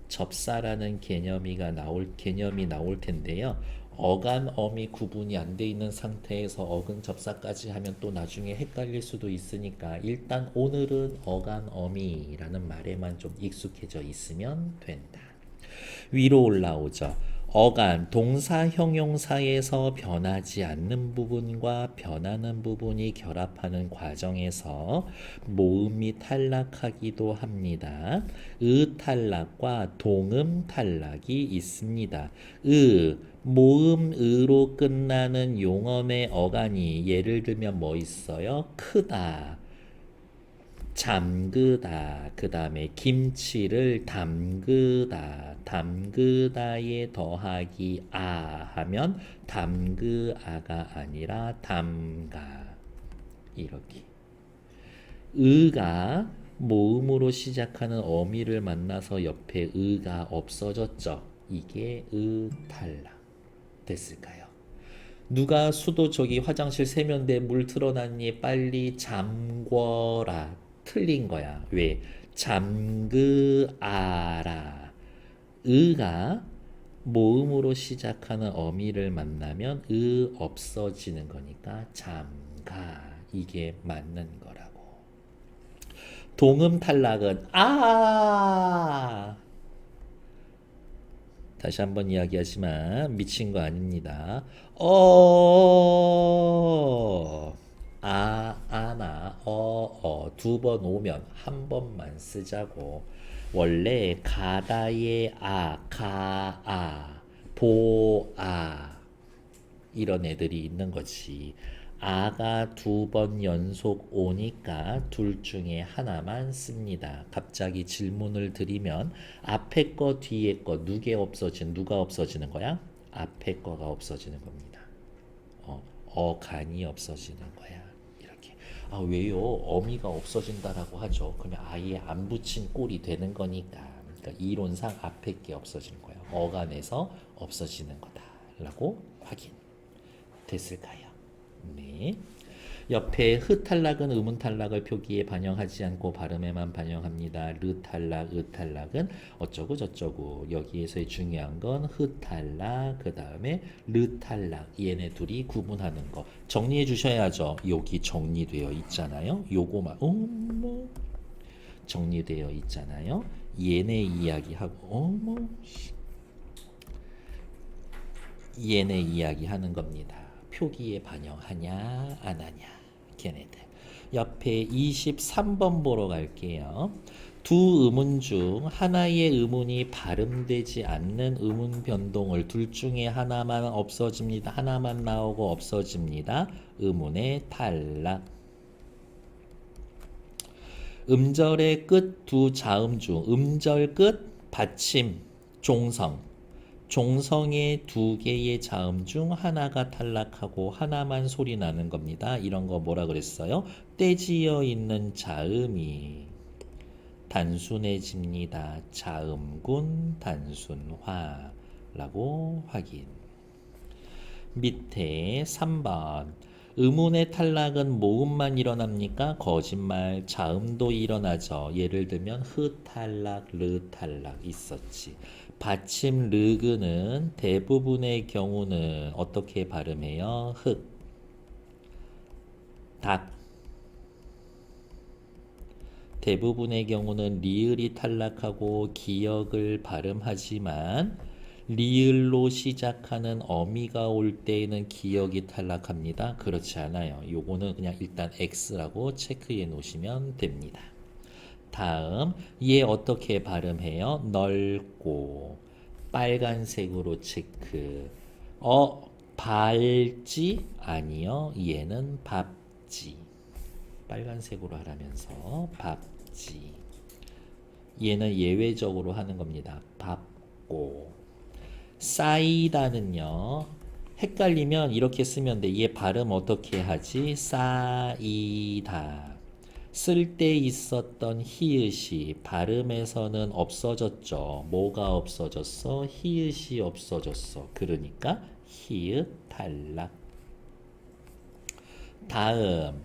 접사라는 개념이 나올 텐데요. 어간 어미 구분이 안 돼 있는 상태에서 어근 접사까지 하면 또 나중에 헷갈릴 수도 있으니까 일단 오늘은 어간 어미라는 말에만 좀 익숙해져 있으면 된다. 위로 올라오죠. 어간, 동사, 형용사에서 변하지 않는 부분과 변하는 부분이 결합하는 과정에서 모음이 탈락하기도 합니다. 의 탈락과 동음 탈락이 있습니다. 모음 의로 끝나는 용언의 어간이 예를 들면 뭐 있어요? 크다. 잠그다. 그 다음에 김치를 담그다. 담그다에 더하기 아 하면 담그아가 아니라 담가. 이렇게. 의가 모음으로 시작하는 어미를 만나서 옆에 의가 없어졌죠. 이게 의탈락 됐을까요? 누가 수도 저기 화장실 세면대 물 틀어놨니? 빨리 잠궈라. 틀린 거야. 왜? 잠그아라. 의가 모음으로 시작하는 어미를 만나면 의 없어지는 거니까 잠가. 이게 맞는 거라고. 동음 탈락은 다시 한번 이야기하지만 미친 거 아닙니다. 아나 두 번 오면 한 번만 쓰자고. 원래 가다의 가아, 보아 이런 애들이 있는 거지. 아가 두 번 연속 오니까 둘 중에 하나만 씁니다. 갑자기 질문을 드리면 앞에 거 뒤에 거 누가 없어지는 거야? 앞에 거가 없어지는 겁니다. 어간이 없어지는 거야. 이렇게. 왜요? 어미가 없어진다라고 하죠. 그러면 아예 안 붙인 꼴이 되는 거니까. 그러니까 이론상 앞에 게 없어지는 거야. 어간에서 없어지는 거다라고 확인 됐을까요? 네. 옆에 흐 탈락은 의문 탈락을 표기에 반영하지 않고 발음에만 반영합니다. 르 탈락, 으 탈락은 어쩌고 저쩌고. 여기에서의 중요한 건 흐 탈락, 그 다음에 르 탈락. 얘네 둘이 구분하는 거. 정리해 주셔야죠. 여기 정리되어 있잖아요. 요거만, 어머. 정리되어 있잖아요. 얘네 이야기하고, 어머. 얘네 이야기하는 겁니다. 표기에 반영하냐 안 하냐 걔네들. 옆에 23번 보러 갈게요. 두 의문 중 하나의 의문이 발음되지 않는 의문 변동을 둘 중에 하나만 없어집니다. 하나만 나오고 없어집니다. 의문의 탈락. 음절의 끝 두 자음 중 음절 끝 받침 종성. 종성의 두 개의 자음 중 하나가 탈락하고 하나만 소리 나는 겁니다. 이런 거 뭐라 그랬어요? 떼지어 있는 자음이 단순해집니다. 자음군 단순화라고 확인. 밑에 3번 의문의 탈락은 모음만 일어납니까? 거짓말. 자음도 일어나죠. 예를 들면 흐 탈락, 르 탈락 있었지. 받침 르그는 대부분의 경우는 어떻게 발음해요? 흑, 닭. 대부분의 경우는 리을이 탈락하고 기역을 발음하지만 리을로 시작하는 어미가 올 때에는 기역이 탈락합니다. 그렇지 않아요. 요거는 그냥 일단 X라고 체크해 놓으시면 됩니다. 다음 얘 어떻게 발음해요? 넓고 빨간색으로 체크. 발지? 아니요. 얘는 밥지. 빨간색으로 하라면서 밥지. 얘는 예외적으로 하는 겁니다. 밥고. 싸이다는요. 헷갈리면 이렇게 쓰면 돼. 얘 발음 어떻게 하지? 싸이다. 쓸 때 있었던 히읗이 발음에서는 없어졌죠. 뭐가 없어졌어? 히읗이 없어졌어. 그러니까 히읗 탈락. 다음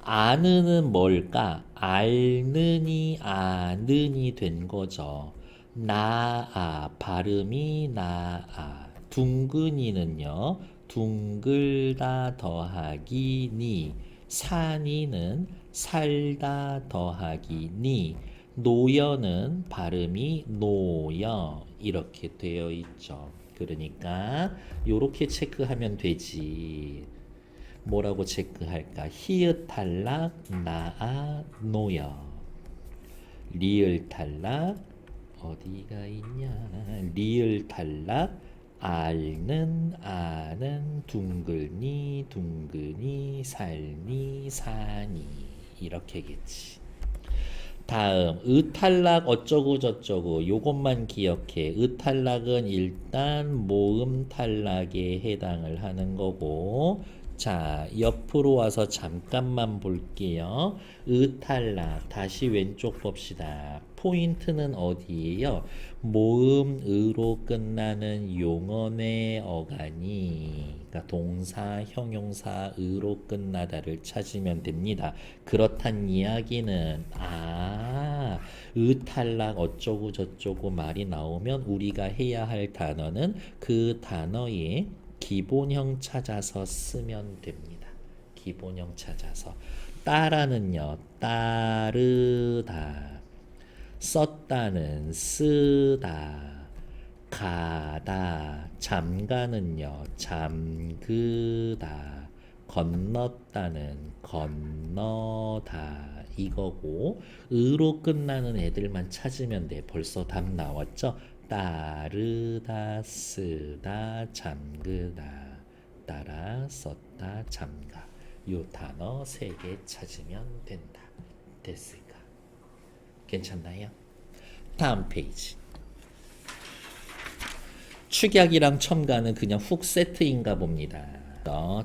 아는은 뭘까? 알는이 아는이 된 거죠. 나아 발음이 나아. 둥근이는요. 둥글다 더하기 니. 산이는 살다 더하기 니. 노여는 발음이 노여 이렇게 되어 있죠. 그러니까 요렇게 체크하면 되지. 뭐라고 체크할까? 히읗 탈락, 나아, 노여. 리을 탈락, 어디가 있냐? 리을 탈락, 알는, 아는, 둥글니, 둥근이, 살니, 사니. 이렇게겠지. 다음 의탈락 어쩌고 저쩌고 요것만 기억해. 의탈락은 일단 모음 탈락에 해당을 하는 거고, 자 옆으로 와서 잠깐만 볼게요. 의탈락 다시 왼쪽 봅시다. 포인트는 어디예요? 모음 의로 끝나는 용언의 어간이, 그러니까 동사, 형용사 의로 끝나다를 찾으면 됩니다. 그렇단 이야기는 의탈락 어쩌고 저쩌고 말이 나오면 우리가 해야 할 단어는 그 단어의 기본형 찾아서 쓰면 됩니다. 기본형 찾아서. 따라는요. 따르다. 썼다는 쓰다. 가다. 잠가는요. 잠그다. 건넜다는 건너다. 이거고 의로 끝나는 애들만 찾으면 돼. 벌써 답 나왔죠? 따르다, 쓰다, 잠그다. 따라, 썼다, 잠가. 요 단어 3개 찾으면 된다. 됐을까? 괜찮나요? 다음 페이지. 축약이랑 첨가는 그냥 훅 세트인가 봅니다.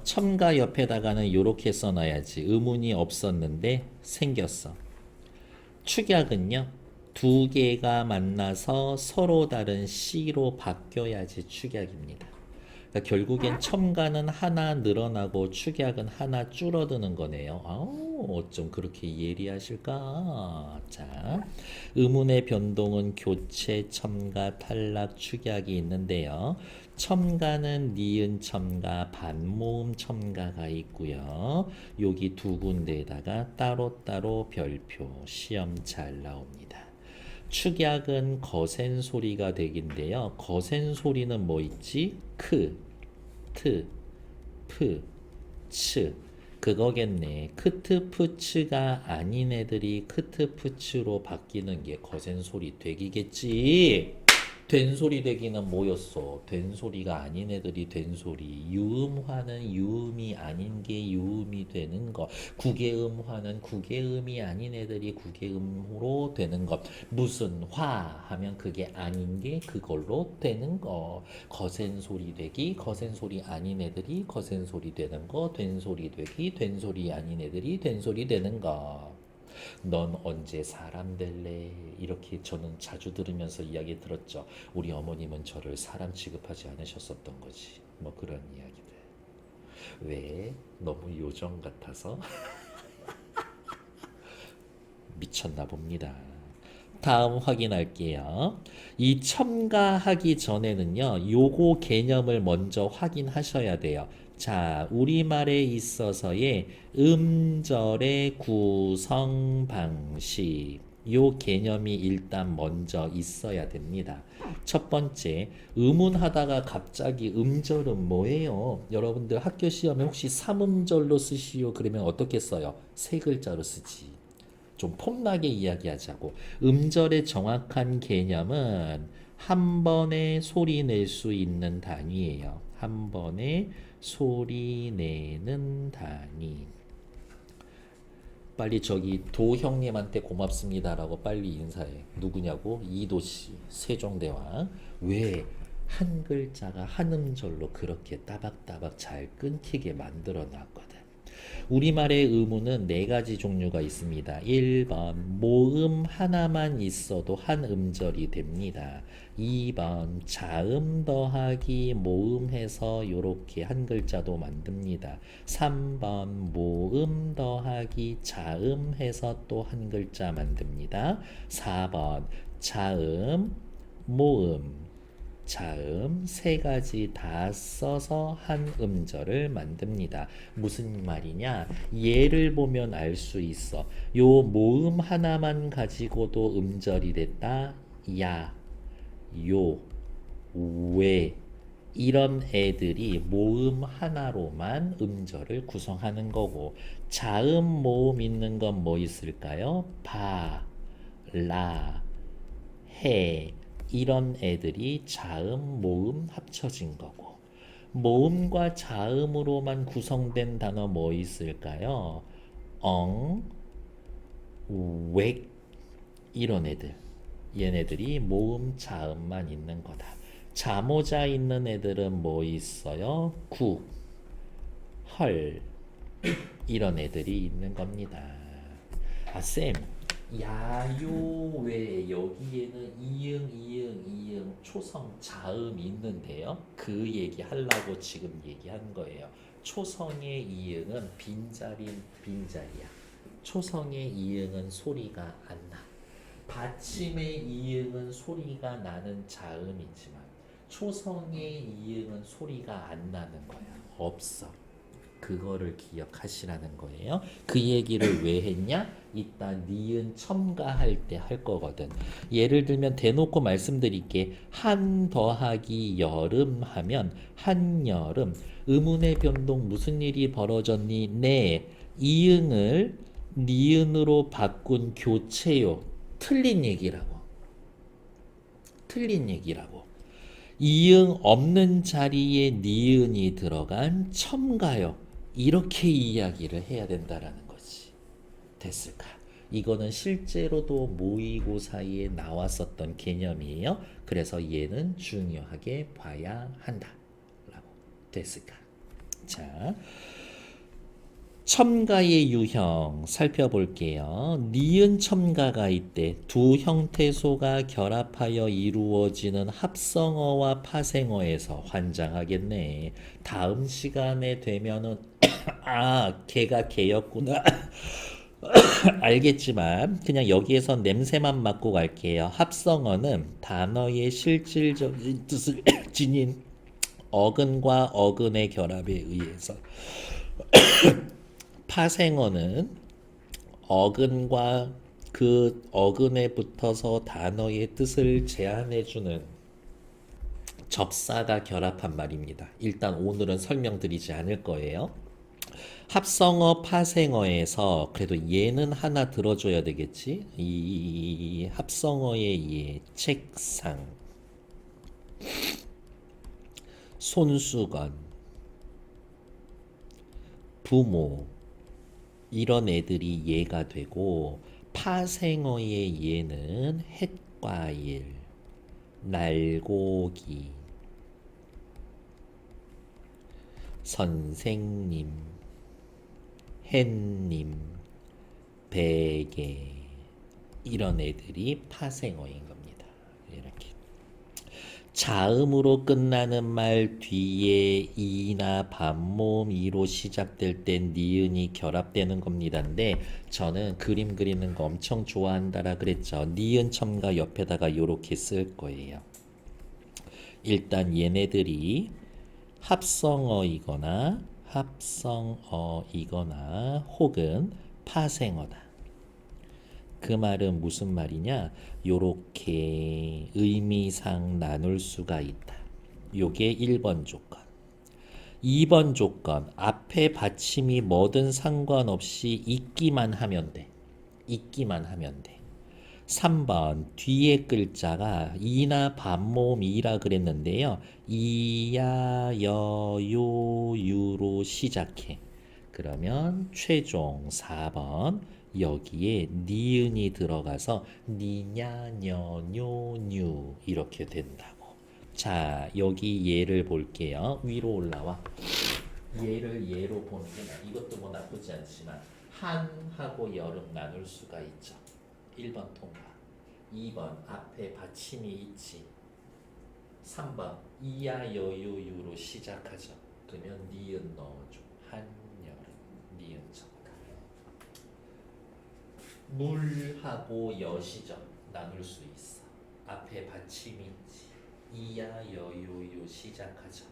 첨가 옆에다가는 이렇게 써놔야지. 의문이 없었는데 생겼어. 축약은요. 두 개가 만나서 서로 다른 C로 바뀌어야지 축약입니다. 그러니까 결국엔 첨가는 하나 늘어나고 축약은 하나 줄어드는 거네요. 아우, 어쩜 그렇게 예리하실까? 자, 의문의 변동은 교체, 첨가, 탈락, 축약이 있는데요. 첨가는 니은 첨가, 반모음 첨가가 있고요. 여기 두 군데에다가 따로따로 별표, 시험 잘 나옵니다. 축약은 거센 소리가 되긴데요. 거센 소리는 뭐 있지? 크, 트, 프, 츠. 그거겠네. 크트, 푸츠가 아닌 애들이 크트, 푸츠로 바뀌는 게 거센 소리 되기겠지. 된 소리 되기는 뭐였어? 된 소리가 아닌 애들이 된 소리. 유음화는 유음이 아닌 게 유음이 되는 것. 구개음화는 구개음이 아닌 애들이 구개음으로 되는 것. 무슨 화 하면 그게 아닌 게 그걸로 되는 것. 거센 소리 되기, 거센 소리 아닌 애들이 거센 소리 되는 거. 된 소리 되기, 된 소리 아닌 애들이 된 소리 되는 것. 넌 언제 사람 될래? 이렇게 저는 자주 들으면서 이야기 들었죠. 우리 어머님은 저를 사람 취급하지 않으셨었던 거지. 뭐 그런 이야기들. 왜? 너무 요정 같아서? 미쳤나 봅니다. 다음 확인할게요. 이 첨가하기 전에는요, 요거 개념을 먼저 확인하셔야 돼요. 자, 우리말에 있어서의 음절의 구성 방식. 요 개념이 일단 먼저 있어야 됩니다. 첫 번째, 의문하다가 갑자기 음절은 뭐예요? 여러분들 학교 시험에 혹시 삼음절로 쓰시오 그러면 어떻게 써요? 세 글자로 쓰지. 좀 폼나게 이야기하자고. 음절의 정확한 개념은 한 번에 소리 낼 수 있는 단위예요. 한 번에 소리 내는 단위. 빨리 저기 도 형님한테 고맙습니다라고 빨리 인사해. 누구냐고? 이도씨, 세종대왕. 왜 한 글자가 한 음절로 그렇게 따박따박 잘 끊기게 만들어 놨거든. 우리말의 의문은 네 가지 종류가 있습니다. 1번 모음 하나만 있어도 한 음절이 됩니다. 2번 자음 더하기 모음해서 이렇게 한 글자도 만듭니다. 3번 모음 더하기 자음해서 또 한 글자 만듭니다. 4번 자음, 모음, 자음 세 가지 다 써서 한 음절을 만듭니다. 무슨 말이냐? 예를 보면 알 수 있어. 요 모음 하나만 가지고도 음절이 됐다. 야, 요, 왜 이런 애들이 모음 하나로만 음절을 구성하는 거고 자음 모음 있는 건 뭐 있을까요? 바, 라, 해 이런 애들이 자음, 모음 합쳐진 거고 모음과 자음으로만 구성된 단어 뭐 있을까요? 엉, 웩 이런 애들 얘네들이 모음, 자음만 있는 거다. 자모자 있는 애들은 뭐 있어요? 국, 헐 이런 애들이 있는 겁니다. 아, 쌤, 야요왜 여기에는 이응 초성 자음이 있는데요. 그 얘기 하려고 지금 얘기한 거예요. 초성의 이응은 빈자리야. 초성의 이응은 소리가 안 나. 받침의 이응은 소리가 나는 자음이지만 초성의 이응은 소리가 안 나는 거야. 없어. 그거를 기억하시라는 거예요. 그 얘기를 왜 했냐? 이따 니은 첨가할 때 할 거거든. 예를 들면 대놓고 말씀드릴게. 한 더하기 여름 하면 한여름. 의문의 변동 무슨 일이 벌어졌니? 네. 이응을 니은으로 바꾼 교체요. 틀린 얘기라고. 틀린 얘기라고. 이응 없는 자리에 니은이 들어간 첨가요. 이렇게 이야기를 해야 된다라는 거지. 됐을까? 이거는 실제로도 모의고사에 나왔었던 개념이에요. 그래서 얘는 중요하게 봐야 한다. 라고. 됐을까? 자, 첨가의 유형 살펴볼게요. 니은 첨가가 있대. 두 형태소가 결합하여 이루어지는 합성어와 파생어에서 환장하겠네. 다음 시간에 되면은 걔가 걔였구나. 알겠지만 그냥 여기에서 냄새만 맡고 갈게요. 합성어는 단어의 실질적인 뜻을 지닌 어근과 어근의 결합에 의해서, 파생어는 어근과 그 어근에 붙어서 단어의 뜻을 제한해주는 접사가 결합한 말입니다. 일단 오늘은 설명드리지 않을 거예요. 합성어, 파생어에서 그래도 얘는 하나 들어줘야 되겠지? 이 합성어의 예, 책상, 손수건, 부모, 이런 애들이 예가 되고, 파생어의 예는 햇과일, 날고기, 선생님, 햇님, 베개, 이런 애들이 파생어인 겁니다. 이렇게 자음으로 끝나는 말 뒤에 이나 반모음 이로 시작될 땐 니은이 결합되는 겁니다인데, 저는 그림 그리는 거 엄청 좋아한다라 그랬죠. 니은 첨가 옆에다가 요렇게 쓸 거예요. 일단 얘네들이 합성어이거나 혹은 파생어다. 그 말은 무슨 말이냐? 요렇게 의미상 나눌 수가 있다. 요게 1번 조건. 2번 조건. 앞에 받침이 뭐든 상관없이 있기만 하면 돼. 있기만 하면 돼. 3번 뒤에 글자가 이나 반모음 이라 그랬는데요. 이야 여요 유로 시작해. 그러면 최종 4번 여기에 니은이 들어가서 니냐 녀뇨 뉴 이렇게 된다고. 자, 여기 얘를 볼게요. 위로 올라와. 얘를 얘로 보는 게 이것도 뭐 나쁘지 않지만 한하고 여름 나눌 수가 있죠. 1번 통과. 2번 앞에 받침이 있지. 3번 이야 여유유로 시작하죠. 그러면 니은 넣어줘. 한여름 니은 첨가. 물하고 여시죠. 나눌 수 있어. 앞에 받침이 있지. 이야 여유유 시작하죠.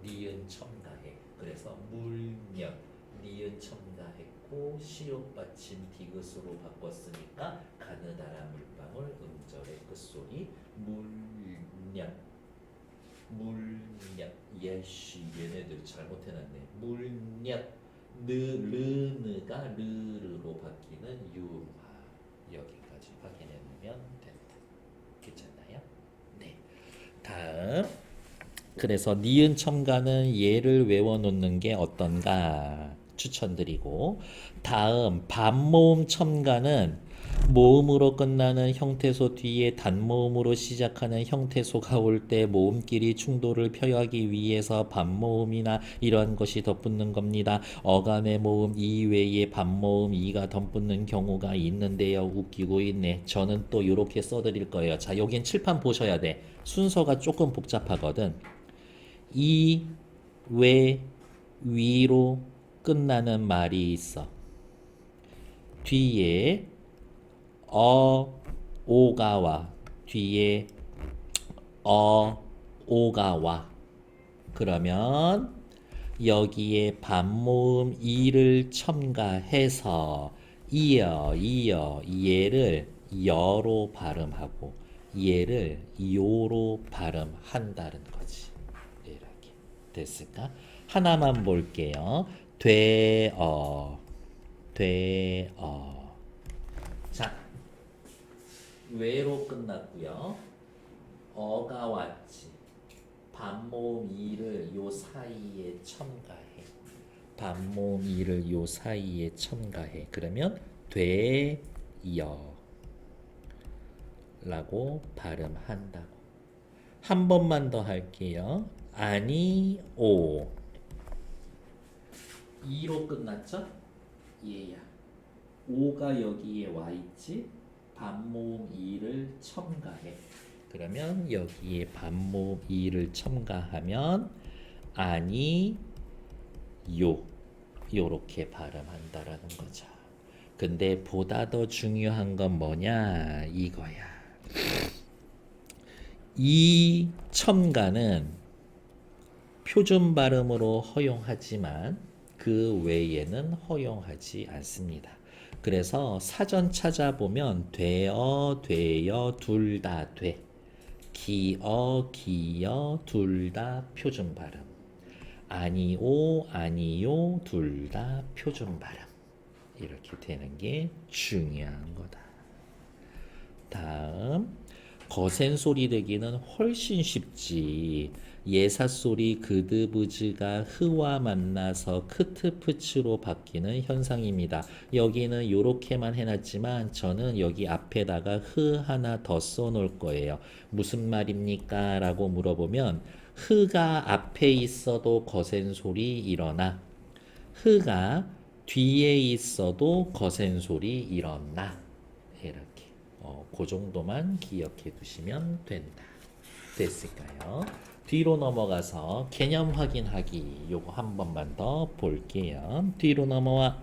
니은 첨가해. 그래서 물년 니은 첨가했고 시옷 받침 디귿으로 바꿨으니까 가느다란 물방울 음절의 끝소리 물년 예씨 얘네들 잘못해놨네. 물년 르느가 르르로 바뀌는 유화. 여기까지 확인해놓으면 된다. 괜찮나요? 네. 다음. 그래서 니은 첨가는 얘를 외워놓는 게 어떤가 추천드리고, 다음 반모음 첨가는 모음으로 끝나는 형태소 뒤에 단모음으로 시작하는 형태소가 올 때 모음끼리 충돌을 표하기 위해서 반모음이나 이러한 것이 덧붙는 겁니다. 어간의 모음 이외에 반모음 이가 덧붙는 경우가 있는데요. 웃기고 있네. 저는 또 이렇게 써드릴 거예요. 자, 여긴 칠판 보셔야 돼. 순서가 조금 복잡하거든. 이, 외, 위로 끝나는 말이 있어. 뒤에 오가 와. 뒤에 오가 와. 그러면 여기에 반모음 이를 첨가해서 이어 얘를 여로 발음하고 얘를 요로 발음한다는 거지. 이렇게 됐을까? 하나만 볼게요. 되어. 자, 외로 끝났고요. 어가 왔지. 반모음 이를 요 사이에 첨가해. 반모음 이를 요 사이에 첨가해. 그러면 되여 라고 발음한다고. 한 번만 더 할게요. 아니 오. 2로 끝났죠? 얘야. 오가 여기에 와 있지? 반모음 2를 첨가해. 그러면 여기에 반모음 2를 첨가하면 아니 요렇게 발음한다라는 거죠. 근데 보다 더 중요한 건 뭐냐 이거야. 이 첨가는 표준 발음으로 허용하지만 그 외에는 허용하지 않습니다. 그래서 사전 찾아보면 되어, 되여 둘 다 돼. 기어, 기여 둘 다 표준 발음. 아니오, 아니요 둘 다 표준 발음. 이렇게 되는 게 중요한 거다. 다음 거센 소리 되기는 훨씬 쉽지. 예사소리 그드브즈가 흐와 만나서 크트프츠로 바뀌는 현상입니다. 여기는 이렇게만 해놨지만 저는 여기 앞에다가 흐 하나 더 써놓을 거예요. 무슨 말입니까? 라고 물어보면 흐가 앞에 있어도 거센 소리 일어나. 흐가 뒤에 있어도 거센 소리 일어나. 이렇게. 그 정도만 기억해 두시면 된다. 됐을까요? 뒤로 넘어가서 개념 확인하기 요거 한 번만 더 볼게요. 뒤로 넘어와.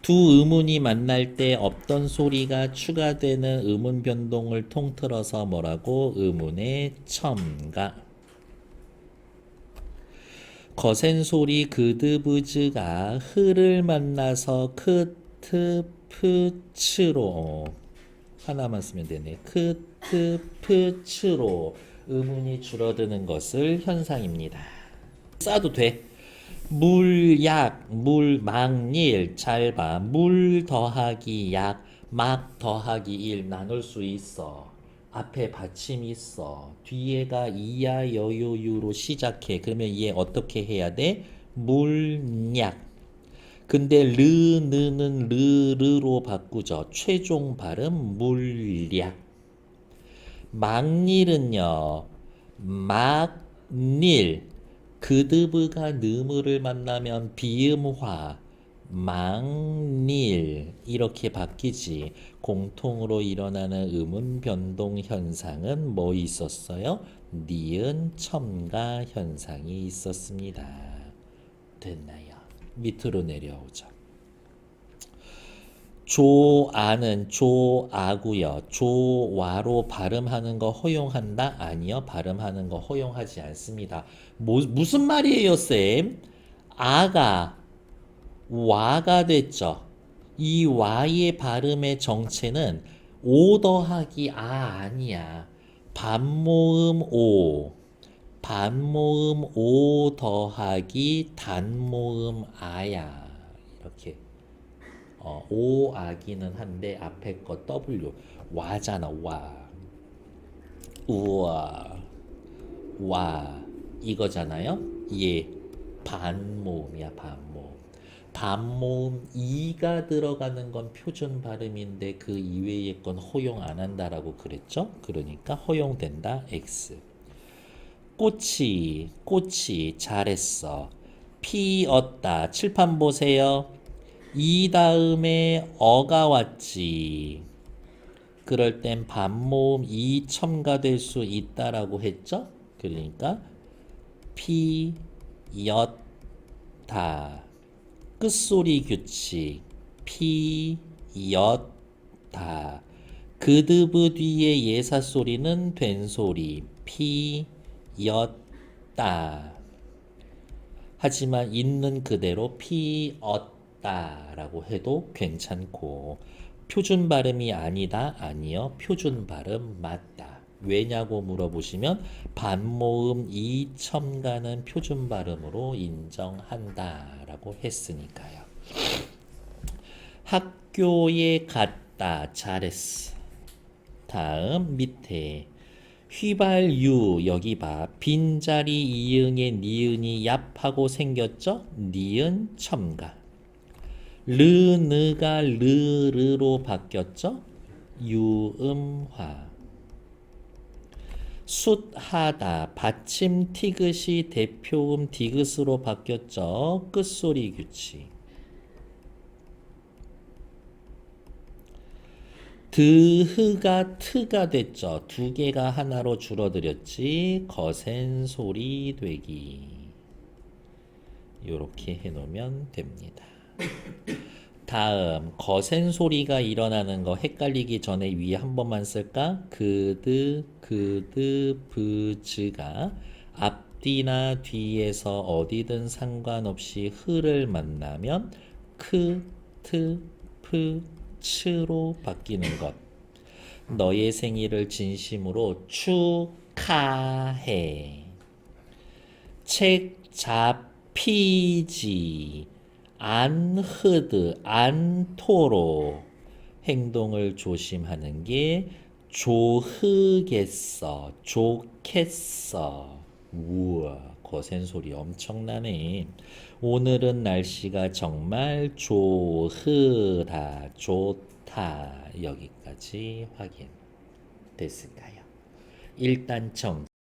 두 음운이 만날 때 없던 소리가 추가되는 음운 변동을 통틀어서 뭐라고? 음운의 첨가. 거센 소리 그드브즈가 흐를 만나서 크트프츠로 하나만 쓰면 되네. 크트프츠로 음운이 줄어드는 것을 현상입니다. 싸도 돼. 물약, 물막일 잘 봐. 물 더하기 약, 막 더하기 일 나눌 수 있어. 앞에 받침이 있어. 뒤에가 이야 여요유로 시작해. 그러면 얘 어떻게 해야 돼? 물약. 근데 르느는 르르로 바꾸죠. 최종 발음 물약. 막닐은요. 막닐. 그드브가 느무를 만나면 비음화. 막닐 이렇게 바뀌지. 공통으로 일어나는 음운 변동 현상은 뭐 있었어요? 니은 첨가 현상이 있었습니다. 됐나요? 밑으로 내려오죠. 조아는 조아구요. 조와로 발음하는 거 허용한다? 아니요. 발음하는 거 허용하지 않습니다. 무슨 말이에요, 쌤? 아가 와가 됐죠. 이 와의 발음의 정체는 오 더하기 아 아니야. 반모음 오. 반모음 오 더하기 단모음 아야. 이렇게 오 아기는 한데 앞에 거 W 와잖아. 와. 우와. 와 이거잖아요. 얘 반모음이야. 반모음. 반모음 이가 들어가는 건 표준 발음인데 그 이외의 건 허용 안 한다라고 그랬죠. 그러니까 허용된다. X. 꽃이 잘했어. 피었다. 칠판 보세요. 이 다음에 어가 왔지. 그럴 땐 반모음 이 첨가될 수 있다라고 했죠. 그러니까 피었다. 끝소리 규칙. 피었다. 그드브 뒤에 예사 소리는 된 소리. 피었다. 하지만 있는 그대로 피었다라고 해도 괜찮고 표준 발음이 아니다. 아니요. 표준 발음 맞다. 왜냐고 물어보시면 반모음 이 첨가는 표준 발음으로 인정한다라고 했으니까요. 학교에 갔다. 잘했어. 다음 밑에 휘발유 여기 봐. 빈자리 이응에 니은이 얍하고 생겼죠? 니은 첨가. 르느가 르르로 바뀌었죠? 유음화. 숫하다. 받침 티귿이 대표음 디귿으로 바뀌었죠? 끝소리 규칙. 드흐가 트가 됐죠. 두 개가 하나로 줄어들었지. 거센 소리 되기. 이렇게 해놓으면 됩니다. 다음 거센 소리가 일어나는 거 헷갈리기 전에 위에 한 번만 쓸까? 그드 브즈가 앞뒤나 뒤에서 어디든 상관없이 흐를 만나면 크, 트, 프, 츠로 바뀌는 것. 너의 생일을 진심으로 축하해. 책 잡히지 않흐드 않도록 행동을 조심하는 게 좋으겠어, 좋겠어. 우와, 거센 소리 엄청나네. 오늘은 날씨가 정말 좋으다, 좋다. 여기까지 확인 됐을까요? 일단 정리.